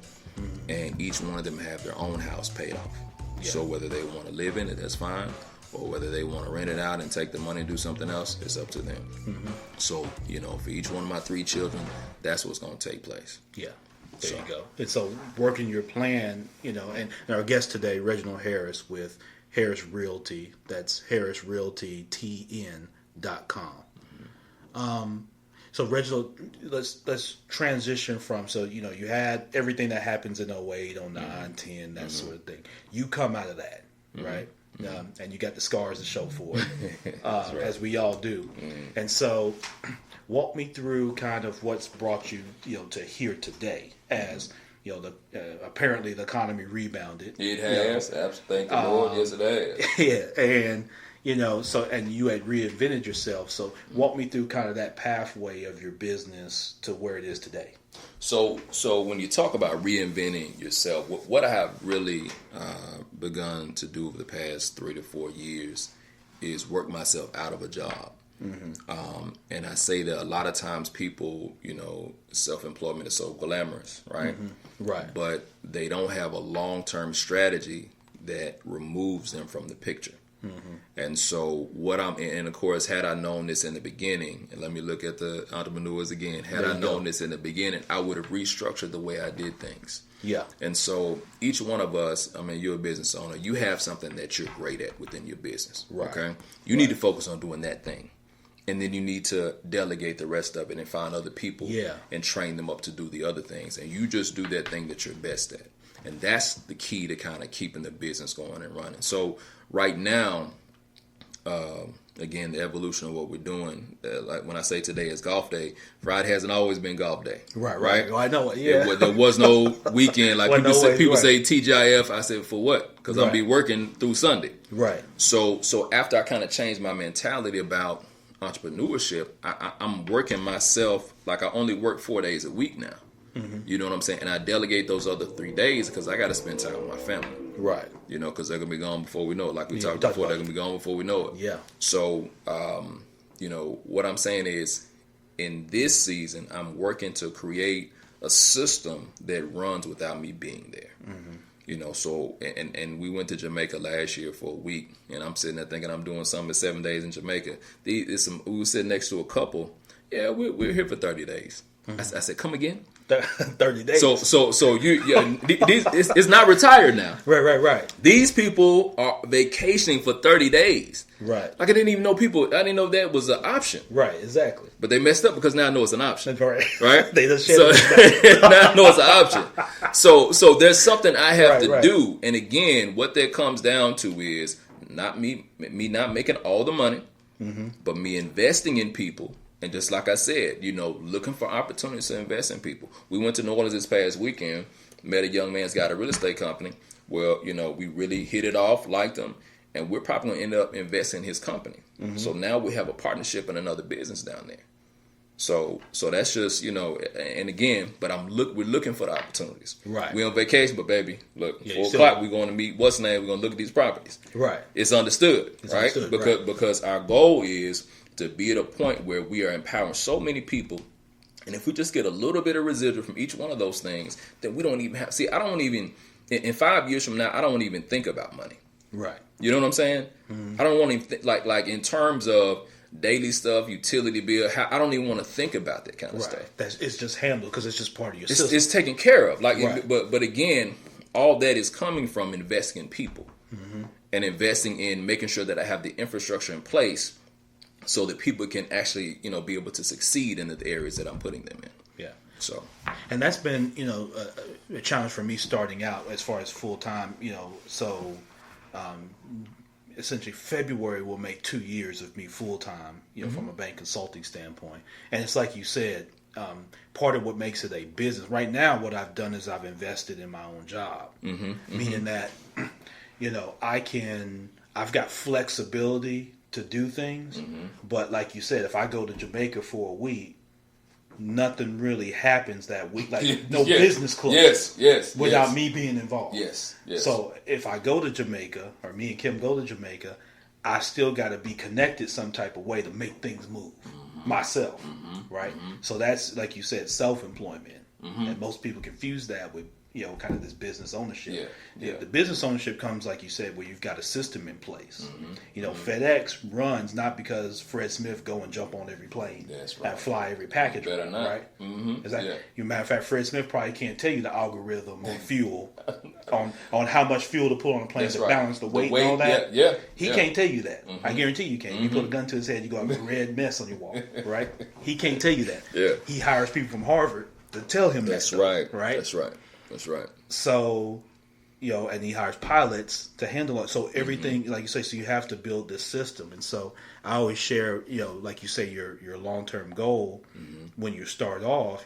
and each one of them have their own house paid off. Yeah. So whether they want to live in it, that's fine. Or whether they want to rent it out and take the money and do something else, it's up to them. So, for each one of my 3 children, that's what's going to take place. Yeah, there you go. And so working your plan, and our guest today, Reginald Harris with Harris Realty. That's harrisrealtytn.com. So Reginald, let's transition from, you had everything that happens in 08, 09, 10, that sort of thing. You come out of that, right? And you got the scars to show for it, right. As we all do. And so walk me through kind of what's brought you, to here today as, apparently the economy rebounded. It has. Absolutely. Thank the Lord. Yes, it has. Yeah. And, and you had reinvented yourself. So walk me through kind of that pathway of your business to where it is today. So when you talk about reinventing yourself, what I have really begun to do over the past 3 to 4 years is work myself out of a job. And I say that a lot of times people, self-employment is so glamorous, right? Right. But they don't have a long-term strategy that removes them from the picture. And so and of course, had I known this in the beginning, and let me look at the entrepreneurs again, had I known this in the beginning, I would have restructured the way I did things. Yeah. And so each one of us, you're a business owner, you have something that you're great at within your business. Right. Okay. You need to focus on doing that thing. And then you need to delegate the rest of it and find other people and train them up to do the other things. And you just do that thing that you're best at. And that's the key to kind of keeping the business going and running. So right now, again, the evolution of what we're doing, like when I say today is golf day, Friday hasn't always been golf day. Right? Well, I know it. Yeah. There was no weekend. Like people say right. TGIF. I said, for what? Because I'll be working through Sunday. Right. So after I kind of changed my mentality about entrepreneurship, I'm working myself like I only work 4 days a week now. You know what I'm saying? And I delegate those other 3 days because I got to spend time with my family. Right. Because they're going to be gone before we know it. Like we talked before, they're going to be gone before we know it. Yeah. So, what I'm saying is in this season, I'm working to create a system that runs without me being there. So, and we went to Jamaica last year for a week, and I'm sitting there thinking I'm doing something at 7 days in Jamaica. We were sitting next to a couple. Yeah, we're here for 30 days. I said, come again? 30 days. So it's not retired now. Right. These people are vacationing for 30 days. Right. Like I didn't know that was an option. Right, exactly. But they messed up because now I know it's an option. That's right. Right? They just now I know it's an option. So there's something I have to do. And again, what that comes down to is not me not making all the money, but me investing in people. And just like I said, looking for opportunities to invest in people. We went to New Orleans this past weekend, met a young man's got a real estate company. Well, we really hit it off, liked him, and we're probably going to end up investing in his company. So now we have a partnership in another business down there. So that's just, and again, but we're looking for the opportunities. Right. We're on vacation, but baby, look, 4 o'clock, we're going to meet, what's the name? We're going to look at these properties. Right. It's understood, right? Because our goal is to be at a point where we are empowering so many people. And if we just get a little bit of residual from each one of those things, then we don't even have, I don't even, in 5 years from now, I don't even think about money. Right. You know what I'm saying? I don't want to think, like in terms of daily stuff, utility bill, I don't even want to think about that kind of stuff. It's just handled because it's just part of your system. It's taken care of. But again, all that is coming from investing in people and investing in making sure that I have the infrastructure in place so that people can actually, be able to succeed in the areas that I'm putting them in. Yeah. So, and that's been, a challenge for me starting out as far as full time. Essentially February will make 2 years of me full time. From a bank consulting standpoint, and it's like you said, part of what makes it a business. Right now, what I've done is I've invested in my own job, meaning that, I've got flexibility to do things. But like you said, if I go to Jamaica for a week, nothing really happens that week. Like no business closes without me being involved. Yes. So if I go to Jamaica, or me and Kim go to Jamaica, I still got to be connected some type of way to make things move myself, right? So that's, like you said, self-employment. And most people confuse that with, kind of this business ownership. The business ownership comes, like you said, where you've got a system in place. FedEx runs not because Fred Smith go and jump on every plane and fly every package, right? Matter of fact, Fred Smith probably can't tell you the algorithm on fuel, on how much fuel to put on a plane to balance the weight and all that. He can't tell you that. I guarantee you can't. You put a gun to his head, you go have a red mess on your wall, right? He can't tell you that. He hires people from Harvard to tell him that stuff, right? That's right. So, and he hires pilots to handle it. So everything, like you say, so you have to build this system. And so I always share, like you say, your long-term goal when you start off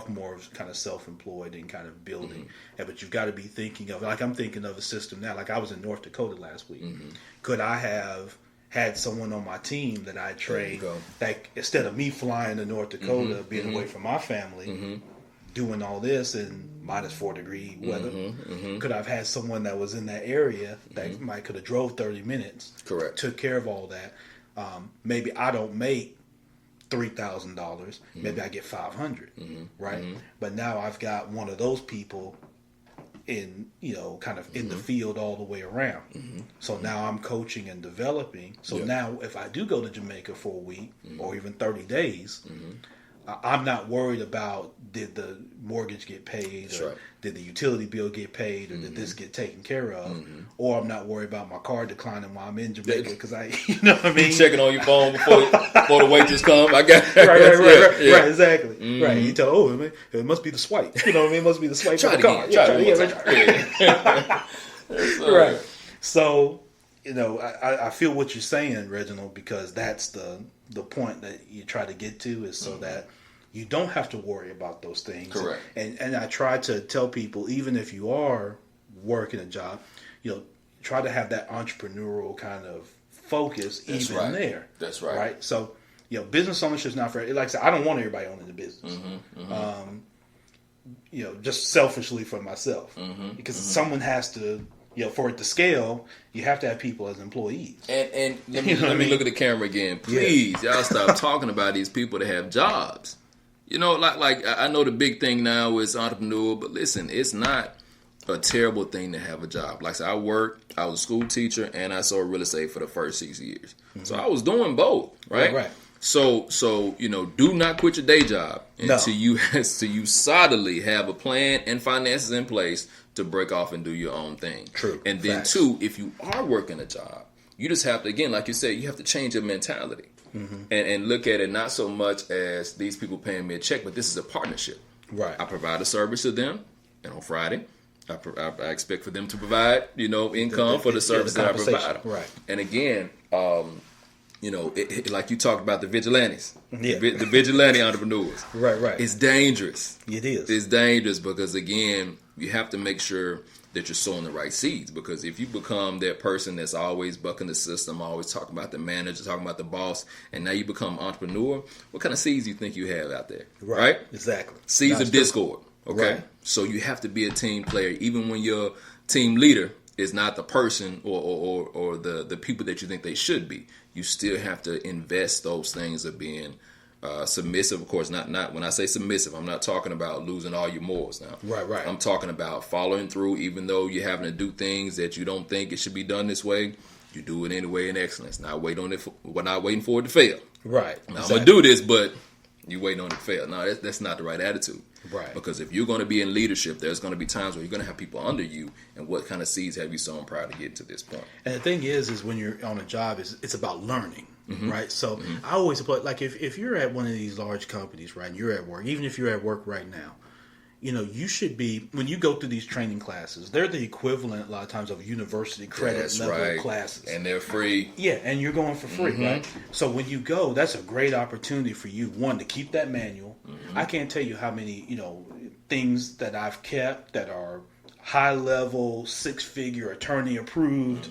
more of kind of self-employed and kind of building. But you've got to be thinking of, like I'm thinking of a system now. Like I was in North Dakota last week. Could I have had someone on my team that I trained that instead of me flying to North Dakota, being away from my family, doing all this in -4-degree weather, could I've had someone that was in that area that might could have drove 30 minutes, took care of all that. Maybe I don't make $3,000, maybe I get $500, right? But now I've got one of those people in, kind of in the field all the way around. So now I'm coaching and developing. So now if I do go to Jamaica for a week or even 30 days, I'm not worried about did the mortgage get paid, or did the utility bill get paid, or did this get taken care of, or I'm not worried about my car declining while I'm in Jamaica because you know what I mean? You checking on your phone before the waitress come. I got right, exactly. Right, you tell, man, it must be the swipe. You know what I mean? It must be the swipe of the car. Right. So, I feel what you're saying, Reginald, because that's the point that you try to get to is so that you don't have to worry about those things. Correct. And I try to tell people, even if you are working a job, try to have that entrepreneurial kind of focus there. That's right. Right. So, business ownership is not for, like I said, I don't want everybody owning the business. Just selfishly for myself, because someone has to, for it to scale, you have to have people as employees. And let me look at the camera again. Please, y'all stop talking about these people that have jobs. Like I know the big thing now is entrepreneur, but listen, it's not a terrible thing to have a job. Like I said, I was a school teacher, and I sold real estate for the first 6 years. So I was doing both, right? Right. So do not quit your day job until you solidly have a plan and finances in place to break off and do your own thing. True. And then two, if you are working a job, you just have to, again, like you said, you have to change your mentality and look at it not so much as these people paying me a check, but this is a partnership. Right. I provide a service to them, and on Friday, I expect for them to provide, income for the service that I provide them. Right. And again, like you talked about the vigilantes, the vigilante entrepreneurs. Right. It's dangerous. It is. It's dangerous because, again, you have to make sure that you're sowing the right seeds. Because if you become that person that's always bucking the system, always talking about the manager, talking about the boss, and now you become entrepreneur, what kind of seeds do you think you have out there? Right? Exactly. Seeds of discord. Okay? Right. So you have to be a team player, even when your team leader is not the person or the people that you think they should be. You still have to invest those things of being submissive. Of course, not when I say submissive, I'm not talking about losing all your morals now. Right. I'm talking about following through, even though you're having to do things that you don't think it should be done this way. You do it anyway in excellence. We're not waiting for it to fail. Right. Now, I'm gonna do this, but you waiting on it to fail. No, that's not the right attitude. Right. Because if you're going to be in leadership, there's going to be times where you're going to have people under you. And what kind of seeds have you sown prior to getting to this point? And the thing is when you're on a job, it's about learning, right? So I always apply, like if you're at one of these large companies, right, and you're at work, even if you're at work right now, you should be, when you go through these training classes, they're the equivalent a lot of times of university credit level classes. And they're free. Yeah, and you're going for free, right? So when you go, that's a great opportunity for you, one, to keep that manual. I can't tell you how many, things that I've kept that are high level, 6-figure, attorney approved,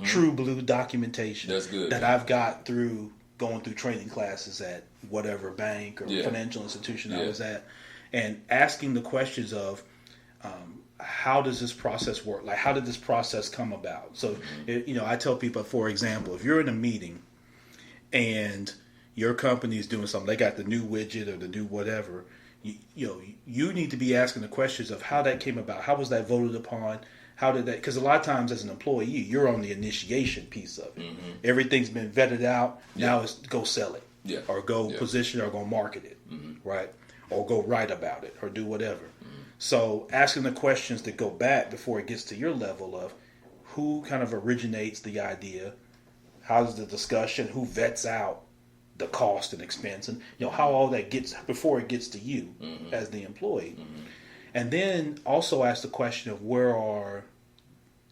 true blue documentation. That's good. That I've got through going through training classes at whatever bank or financial institution I was at, and asking the questions of how does this process work? Like, how did this process come about? So, I tell people, for example, if you're in a meeting and your company is doing something, they got the new widget or the new whatever, you need to be asking the questions of how that came about. How was that voted upon? How did that? Because a lot of times as an employee, you're on the initiation piece of it. Everything's been vetted out. Now it's go sell it, or go position, or go market it, right? Or go write about it, or do whatever. So asking the questions that go back before it gets to your level of who kind of originates the idea, how's the discussion, who vets out the cost and expense, and how all that gets before it gets to you as the employee. And then also ask the question of where are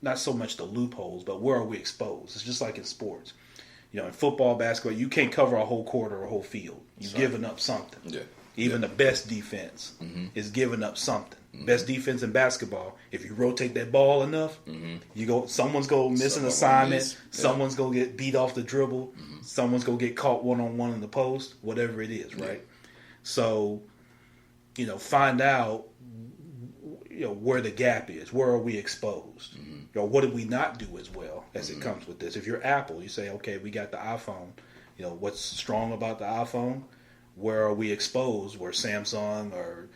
not so much the loopholes, but where are we exposed? It's just like in sports. In football, basketball, you can't cover a whole court or a whole field. You've given up something. Yeah. Even the best defense is giving up something. Best defense in basketball, if you rotate that ball enough, someone's going to miss an assignment, someone's going to get beat off the dribble, someone's going to get caught one-on-one in the post, whatever it is, right? So, find out, where the gap is. Where are we exposed? What did we not do as well as it comes with this? If you're Apple, you say, okay, we got the iPhone. What's strong about the iPhone? Where are we exposed where Samsung or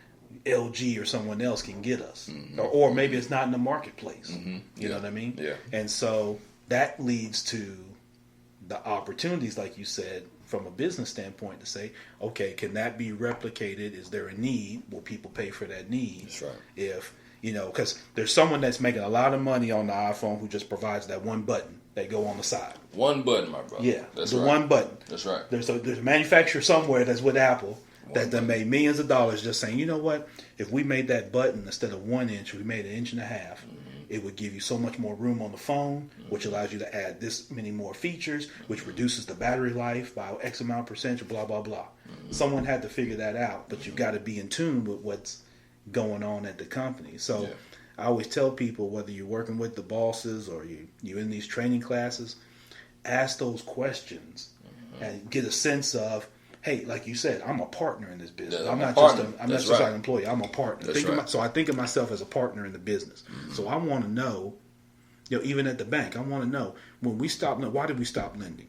LG or someone else can get us? Or maybe it's not in the marketplace. You know what I mean? Yeah. And so that leads to the opportunities, like you said, from a business standpoint to say, okay, can that be replicated? Is there a need? Will people pay for that need? That's right. If, because there's someone that's making a lot of money on the iPhone who just provides that one button that go on the side. One button, my brother. Yeah, that's the right. one button. That's right. There's a manufacturer somewhere that's with Apple that made millions of dollars just saying, you know what? If we made that button instead of 1 inch, we made 1.5 inches, it would give you so much more room on the phone, which allows you to add this many more features, which reduces the battery life by X amount percent, blah, blah, blah. Someone had to figure that out, but you've got to be in tune with what's going on at the company. So I always tell people, whether you're working with the bosses or you're in these training classes, ask those questions and get a sense of, hey, like you said, I'm a partner in this business. I'm not just an employee. I'm a partner. So I think of myself as a partner in the business. So I want to know, even at the bank, I want to know when we stop. Why did we stop lending?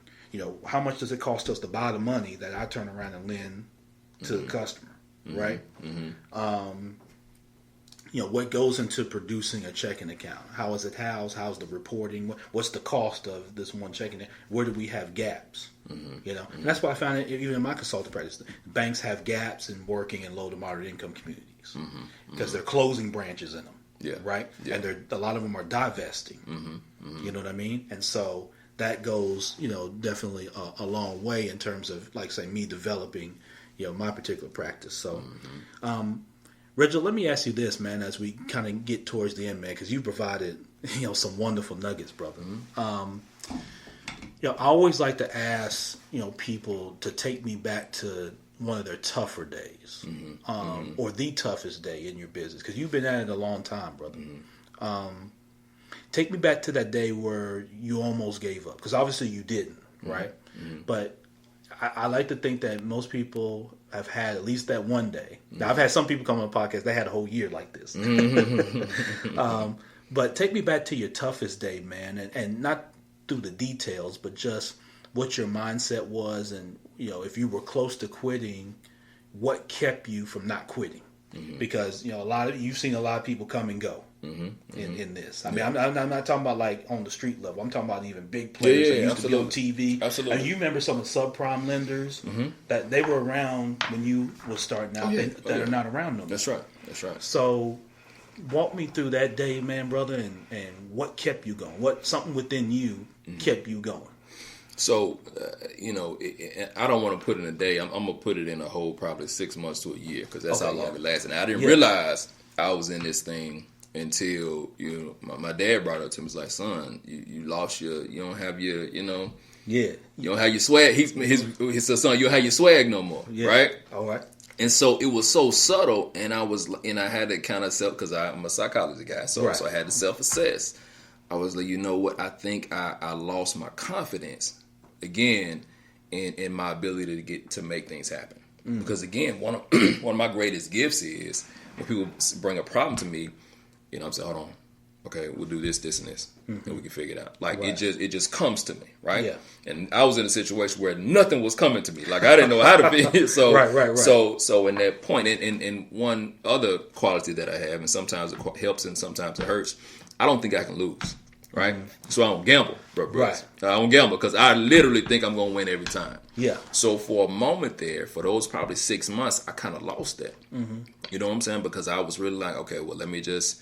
How much does it cost us to buy the money that I turn around and lend to the customer, right? What goes into producing a checking account? How is it housed? How's the reporting? What's the cost of this one checking account? Where do we have gaps? And that's why I found it, even in my consulting practice, banks have gaps in working in low to moderate income communities because they're closing branches in them, right? And a lot of them are divesting. You know what I mean? And so that goes, definitely a long way in terms of, like, say, me developing, my particular practice. So, Reginald, let me ask you this, man, as we kind of get towards the end, man, because you provided, some wonderful nuggets, brother. I always like to ask, people to take me back to one of their tougher days, or the toughest day in your business, because you've been at it a long time, brother. Take me back to that day where you almost gave up, because obviously you didn't, right? But I like to think that most people have had at least that one day. Now, I've had some people come on the podcast, they had a whole year like this. But take me back to your toughest day, man, and not through the details, but just what your mindset was, and if you were close to quitting, what kept you from not quitting? Because you've seen a lot of people come and go in this. I mean, I'm not talking about like on the street level. I'm talking about even big players that used to be on TV. Absolutely. And you remember some of the subprime lenders that they were around when you were starting out that are not around no more. That's right. So walk me through that day, man, brother, and what kept you going? What something within you kept you going? So, I don't want to put in a day. I'm going to put it in a whole probably 6 months to a year, because that's how long it lasted. And I didn't realize I was in this thing until my dad brought it up to me. He was like, son, you lost you don't have your, you don't have your swag. He said, son, you don't have your swag no more, right? All right. And so it was so subtle, and I had to kind of because I'm a psychology guy, so I had to self-assess. I was like, you know what? I think I lost my confidence again in my ability to make things happen. Because again, one of my greatest gifts is when people bring a problem to me, I'm saying, hold on, okay, we'll do this, and this, and we can figure it out. Like it just comes to me, right? Yeah. And I was in a situation where nothing was coming to me. Like I didn't know how to be. So right. So in that point, and one other quality that I have, and sometimes it helps and sometimes it hurts. I don't think I can lose. Right, so I don't gamble, bro. Right, I don't gamble because I literally think I'm gonna win every time. Yeah. So for a moment there, for those probably 6 months, I kind of lost that. You know what I'm saying? Because I was really like, okay, well, let me just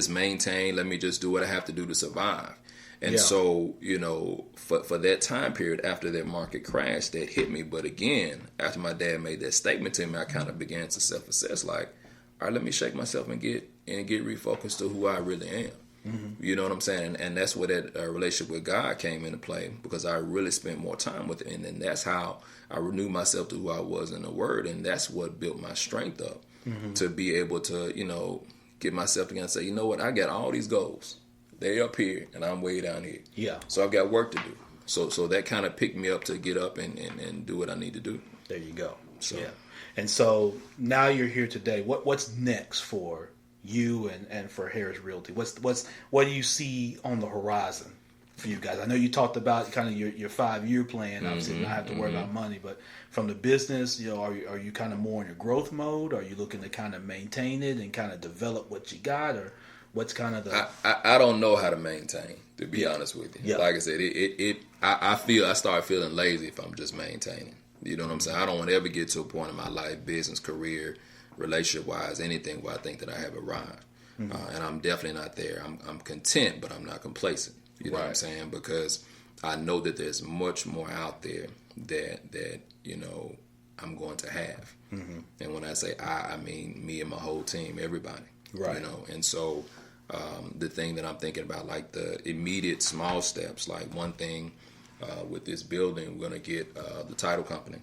maintain, let me just do what I have to do to survive. And so, for that time period after that market crash, that hit me. But again, after my dad made that statement to me, I kind of began to self-assess, like, all right, let me shake myself and get refocused to who I really am. You know what I'm saying? And that's where that relationship with God came into play, because I really spent more time with Him. And that's how I renewed myself to who I was in the Word. And that's what built my strength up to be able to, get myself together and say, you know what? I got all these goals. They're up here and I'm way down here. Yeah. So I've got work to do. So that kind of picked me up to get up and do what I need to do. There you go. So. Yeah. And so now you're here today. What's next for you and for Harris Realty? What do you see on the horizon for you guys? I know you talked about kind of your 5-year plan. Obviously, not have to worry about money, but from the business, are you kind of more in your growth mode? Are you looking to kind of maintain it and kind of develop what you got, or what's kind of the? I don't know how to maintain, to be honest with you. Yeah. Like I said, I start feeling lazy if I'm just maintaining. You know what I'm saying? I don't want to ever get to a point in my life, business, career, relationship-wise, anything where I think that I have arrived. And I'm definitely not there. I'm content, but I'm not complacent. You know what I'm saying? Because I know that there's much more out there that I'm going to have. And when I say I mean me and my whole team, everybody. Right. And so the thing that I'm thinking about, like the immediate small steps, like one thing with this building, we're going to get the title company.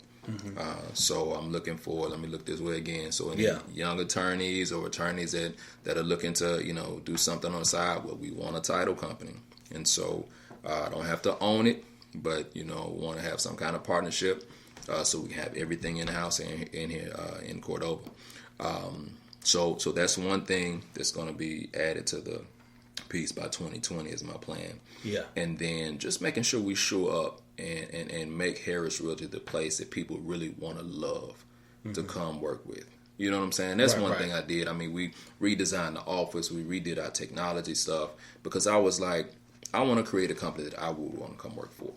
So I'm looking for, let me look this way again. So any young attorneys or attorneys that are looking to, do something on the side, well, we want a title company. And so I don't have to own it, but, want to have some kind of partnership so we can have everything in-house in here in Cordova. So that's one thing that's going to be added to the piece by 2020 is my plan. Yeah. And then just making sure we show up and make Harris Realty the place that people really want to love to come work with. You know what I'm saying? That's one thing I did. I mean, we redesigned the office. We redid our technology stuff because I was like, I want to create a company that I would want to come work for.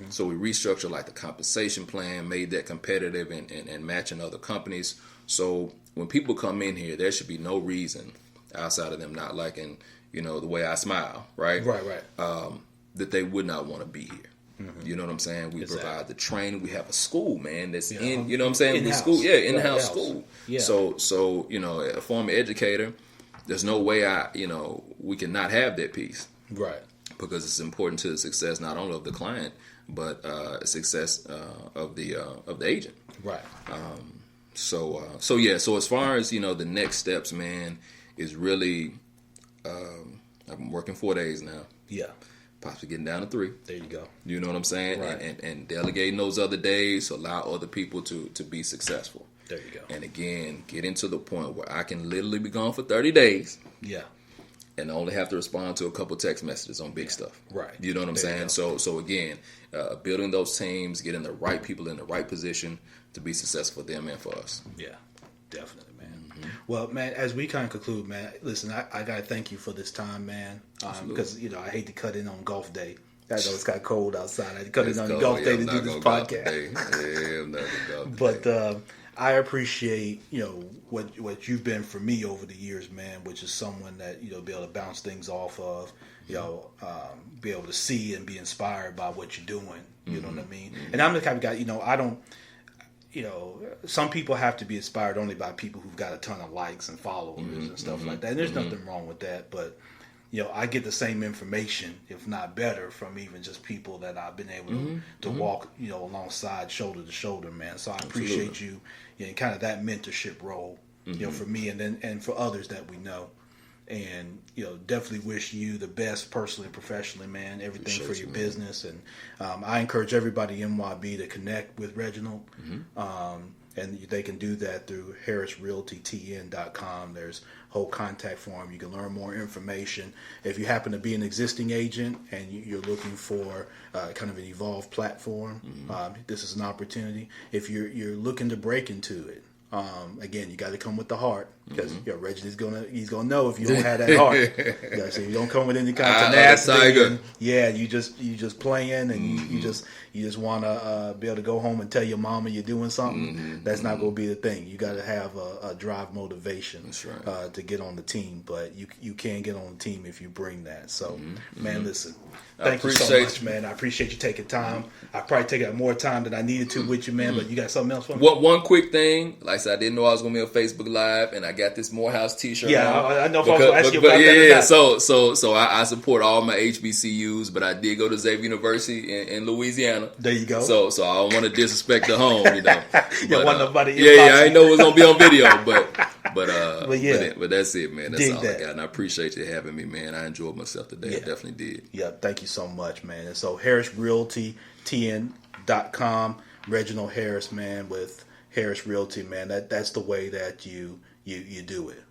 So we restructured like the compensation plan, made that competitive and matching other companies. So when people come in here, there should be no reason outside of them not liking, the way I smile, right? Right. That they would not want to be here. You know what I'm saying? We provide the training. We have a school, man, that's in, you know what I'm saying? In-house. School, in-house school. Yeah. So, a former educator, there's no way we cannot have that piece. Right. Because it's important to the success not only of the client, but success of the agent. Right. So as far as, the next steps, man, is really, I've been working 4 days now. Yeah. Possibly getting down to 3. There you go. You know what I'm saying? Right. And delegating those other days to allow other people to be successful. There you go. And again, getting to the point where I can literally be gone for 30 days. Yeah. And only have to respond to a couple text messages on big stuff. Right. You know what I'm saying? So again, building those teams, getting the right people in the right position to be successful for them and for us. Yeah, definitely, man. Well, man, as we kind of conclude, man, listen, I got to thank you for this time, man. Because, I hate to cut in on golf day. I know it's kind of cold outside. I had to cut in on golf day to do this podcast. I'm not going to golf day. I appreciate, what you've been for me over the years, man, which is someone that, be able to bounce things off of, be able to see and be inspired by what you're doing. You know what I mean? And I'm the kind of guy, I don't, some people have to be inspired only by people who've got a ton of likes and followers and stuff like that. And there's nothing wrong with that. But I get the same information, if not better, from even just people that I've been able to walk, alongside, shoulder to shoulder, man. So I appreciate you in kind of that mentorship role, for me and for others that we know. And, definitely wish you the best personally and professionally, man. Everything for your business. And I encourage everybody in NYB to connect with Reginald. And they can do that through harrisrealtytn.com. There's a whole contact form. You can learn more information. If you happen to be an existing agent and you're looking for kind of an evolved platform, this is an opportunity. If you're looking to break into it, again, you got to come with the heart, because Reginald's he's gonna know if you don't have that heart. So you don't come with any kind of tenacity. You just playing, and you just want to be able to go home and tell your mama you're doing something. That's not going to be the thing. You got to have a drive motivation. That's right. To get on the team, but you can get on the team if you bring that. So, man, listen. Thank you so much, man. I appreciate you taking time. I probably taken more time than I needed to with you, man. But you got something else for me? One quick thing. Like I said, I didn't know I was going to be on Facebook Live, and I got this Morehouse T-shirt. Yeah, on. I know. If I was going to ask you about that. So I support all my HBCUs, but I did go to Xavier University in Louisiana. There you go. So I don't want to disrespect the home, nobody. I didn't know it was going to be on video, but that's it, man. That's all I got. And I appreciate you having me, man. I enjoyed myself today. I definitely did. Yeah, thank you so much, man. And so harrisrealtytn.com, Reginald Harris, man, with Harris Realty, man. That's the way that you do it.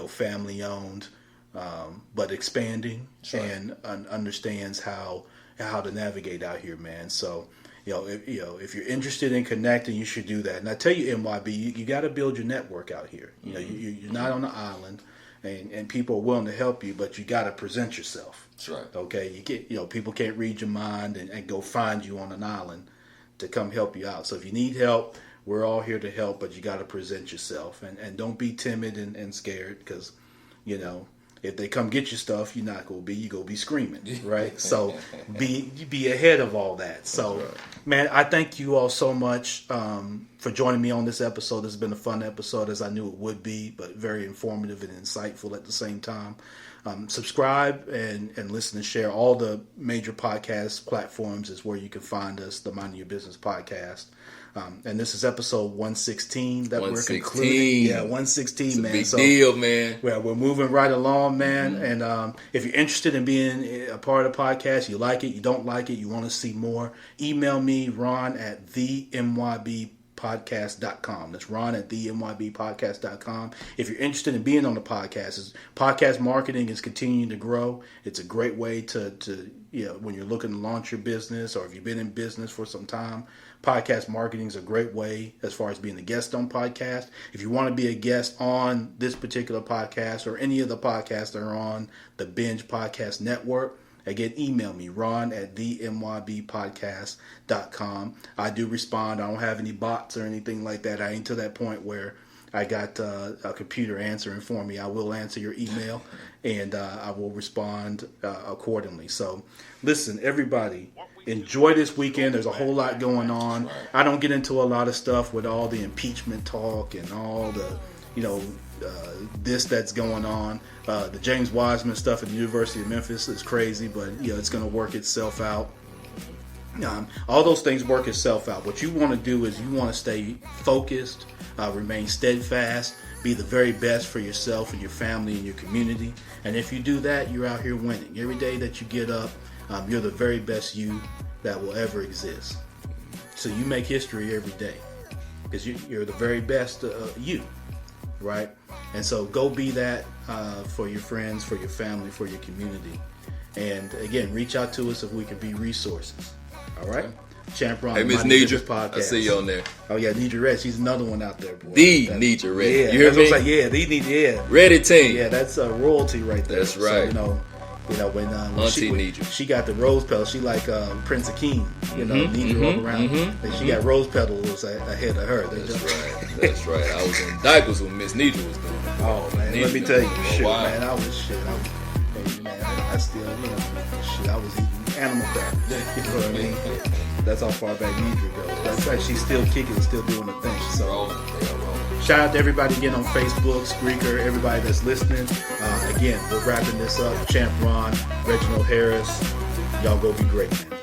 Family owned, but expanding, and understands how to navigate out here, man. So, if you're interested in connecting, you should do that. And I tell you, NYB, you got to build your network out here. You're not on the island, and people are willing to help you, but you got to present yourself. That's right. Okay, people can't read your mind and go find you on an island to come help you out. So if you need help, we're all here to help, but you got to present yourself, and don't be timid and scared, because if they come get your stuff, you're not going to be. You're going to be screaming, right? So be ahead of all that. So, man, I thank you all so much for joining me on this episode. This has been a fun episode, as I knew it would be, but very informative and insightful at the same time. Subscribe and listen and share. All the major podcast platforms is where you can find us, the Minding Your Business podcast. And this is episode 116 that we're concluding. Yeah, 116, it's man. Big deal, man. We're moving right along, man. And if you're interested in being a part of the podcast, you like it, you don't like it, you want to see more, email me, Ron at themybpodcast.com. That's Ron at themybpodcast.com. If you're interested in being on the podcast, podcast marketing is continuing to grow. It's a great way to when you're looking to launch your business, or if you've been in business for some time, podcast marketing is a great way as far as being a guest on podcast. If you want to be a guest on this particular podcast or any of the podcasts that are on the Binge Podcast Network, again, email me, Ron at themybpodcast.com. I do respond. I don't have any bots or anything like that. I ain't to that point where I got a computer answering for me. I will answer your email, and I will respond accordingly. So, listen, everybody, enjoy this weekend. There's a whole lot going on. I don't get into a lot of stuff with all the impeachment talk and all the, this that's going on. The James Wiseman stuff at the University of Memphis is crazy, but it's going to work itself out. All those things work itself out. What you want to do is you want to stay focused, remain steadfast, be the very best for yourself and your family and your community. And if you do that, you're out here winning. Every day that you get up, you're the very best you that will ever exist. So you make history every day, because you're the very best you, right? And so go be that for your friends, for your family, for your community. And again, reach out to us if we can be resources. All right? Champ Ron. Hey, Miss Nidra. I see you on there. Oh, yeah, Nidra Red. She's another one out there, boy. Nidra Red. Yeah, you hear me? Ready team. Yeah, that's royalty right there. That's right. So, when Nidra. She got the rose petals. She like Prince Akeem. Nidra all around. And she got rose petals ahead of her. That's right. I was in diapers when Miss Nidra was doing it. Oh, man. Let me tell you. Man. I was I still, I was eating animal fat. You know what I mean? That's how far back Nidra goes. That's right. She's still kicking, still doing the thing. So. Shout out to everybody again on Facebook, Spreaker, everybody that's listening. Again, we're wrapping this up. Champ Ron, Reginald Harris. Y'all go be great, man.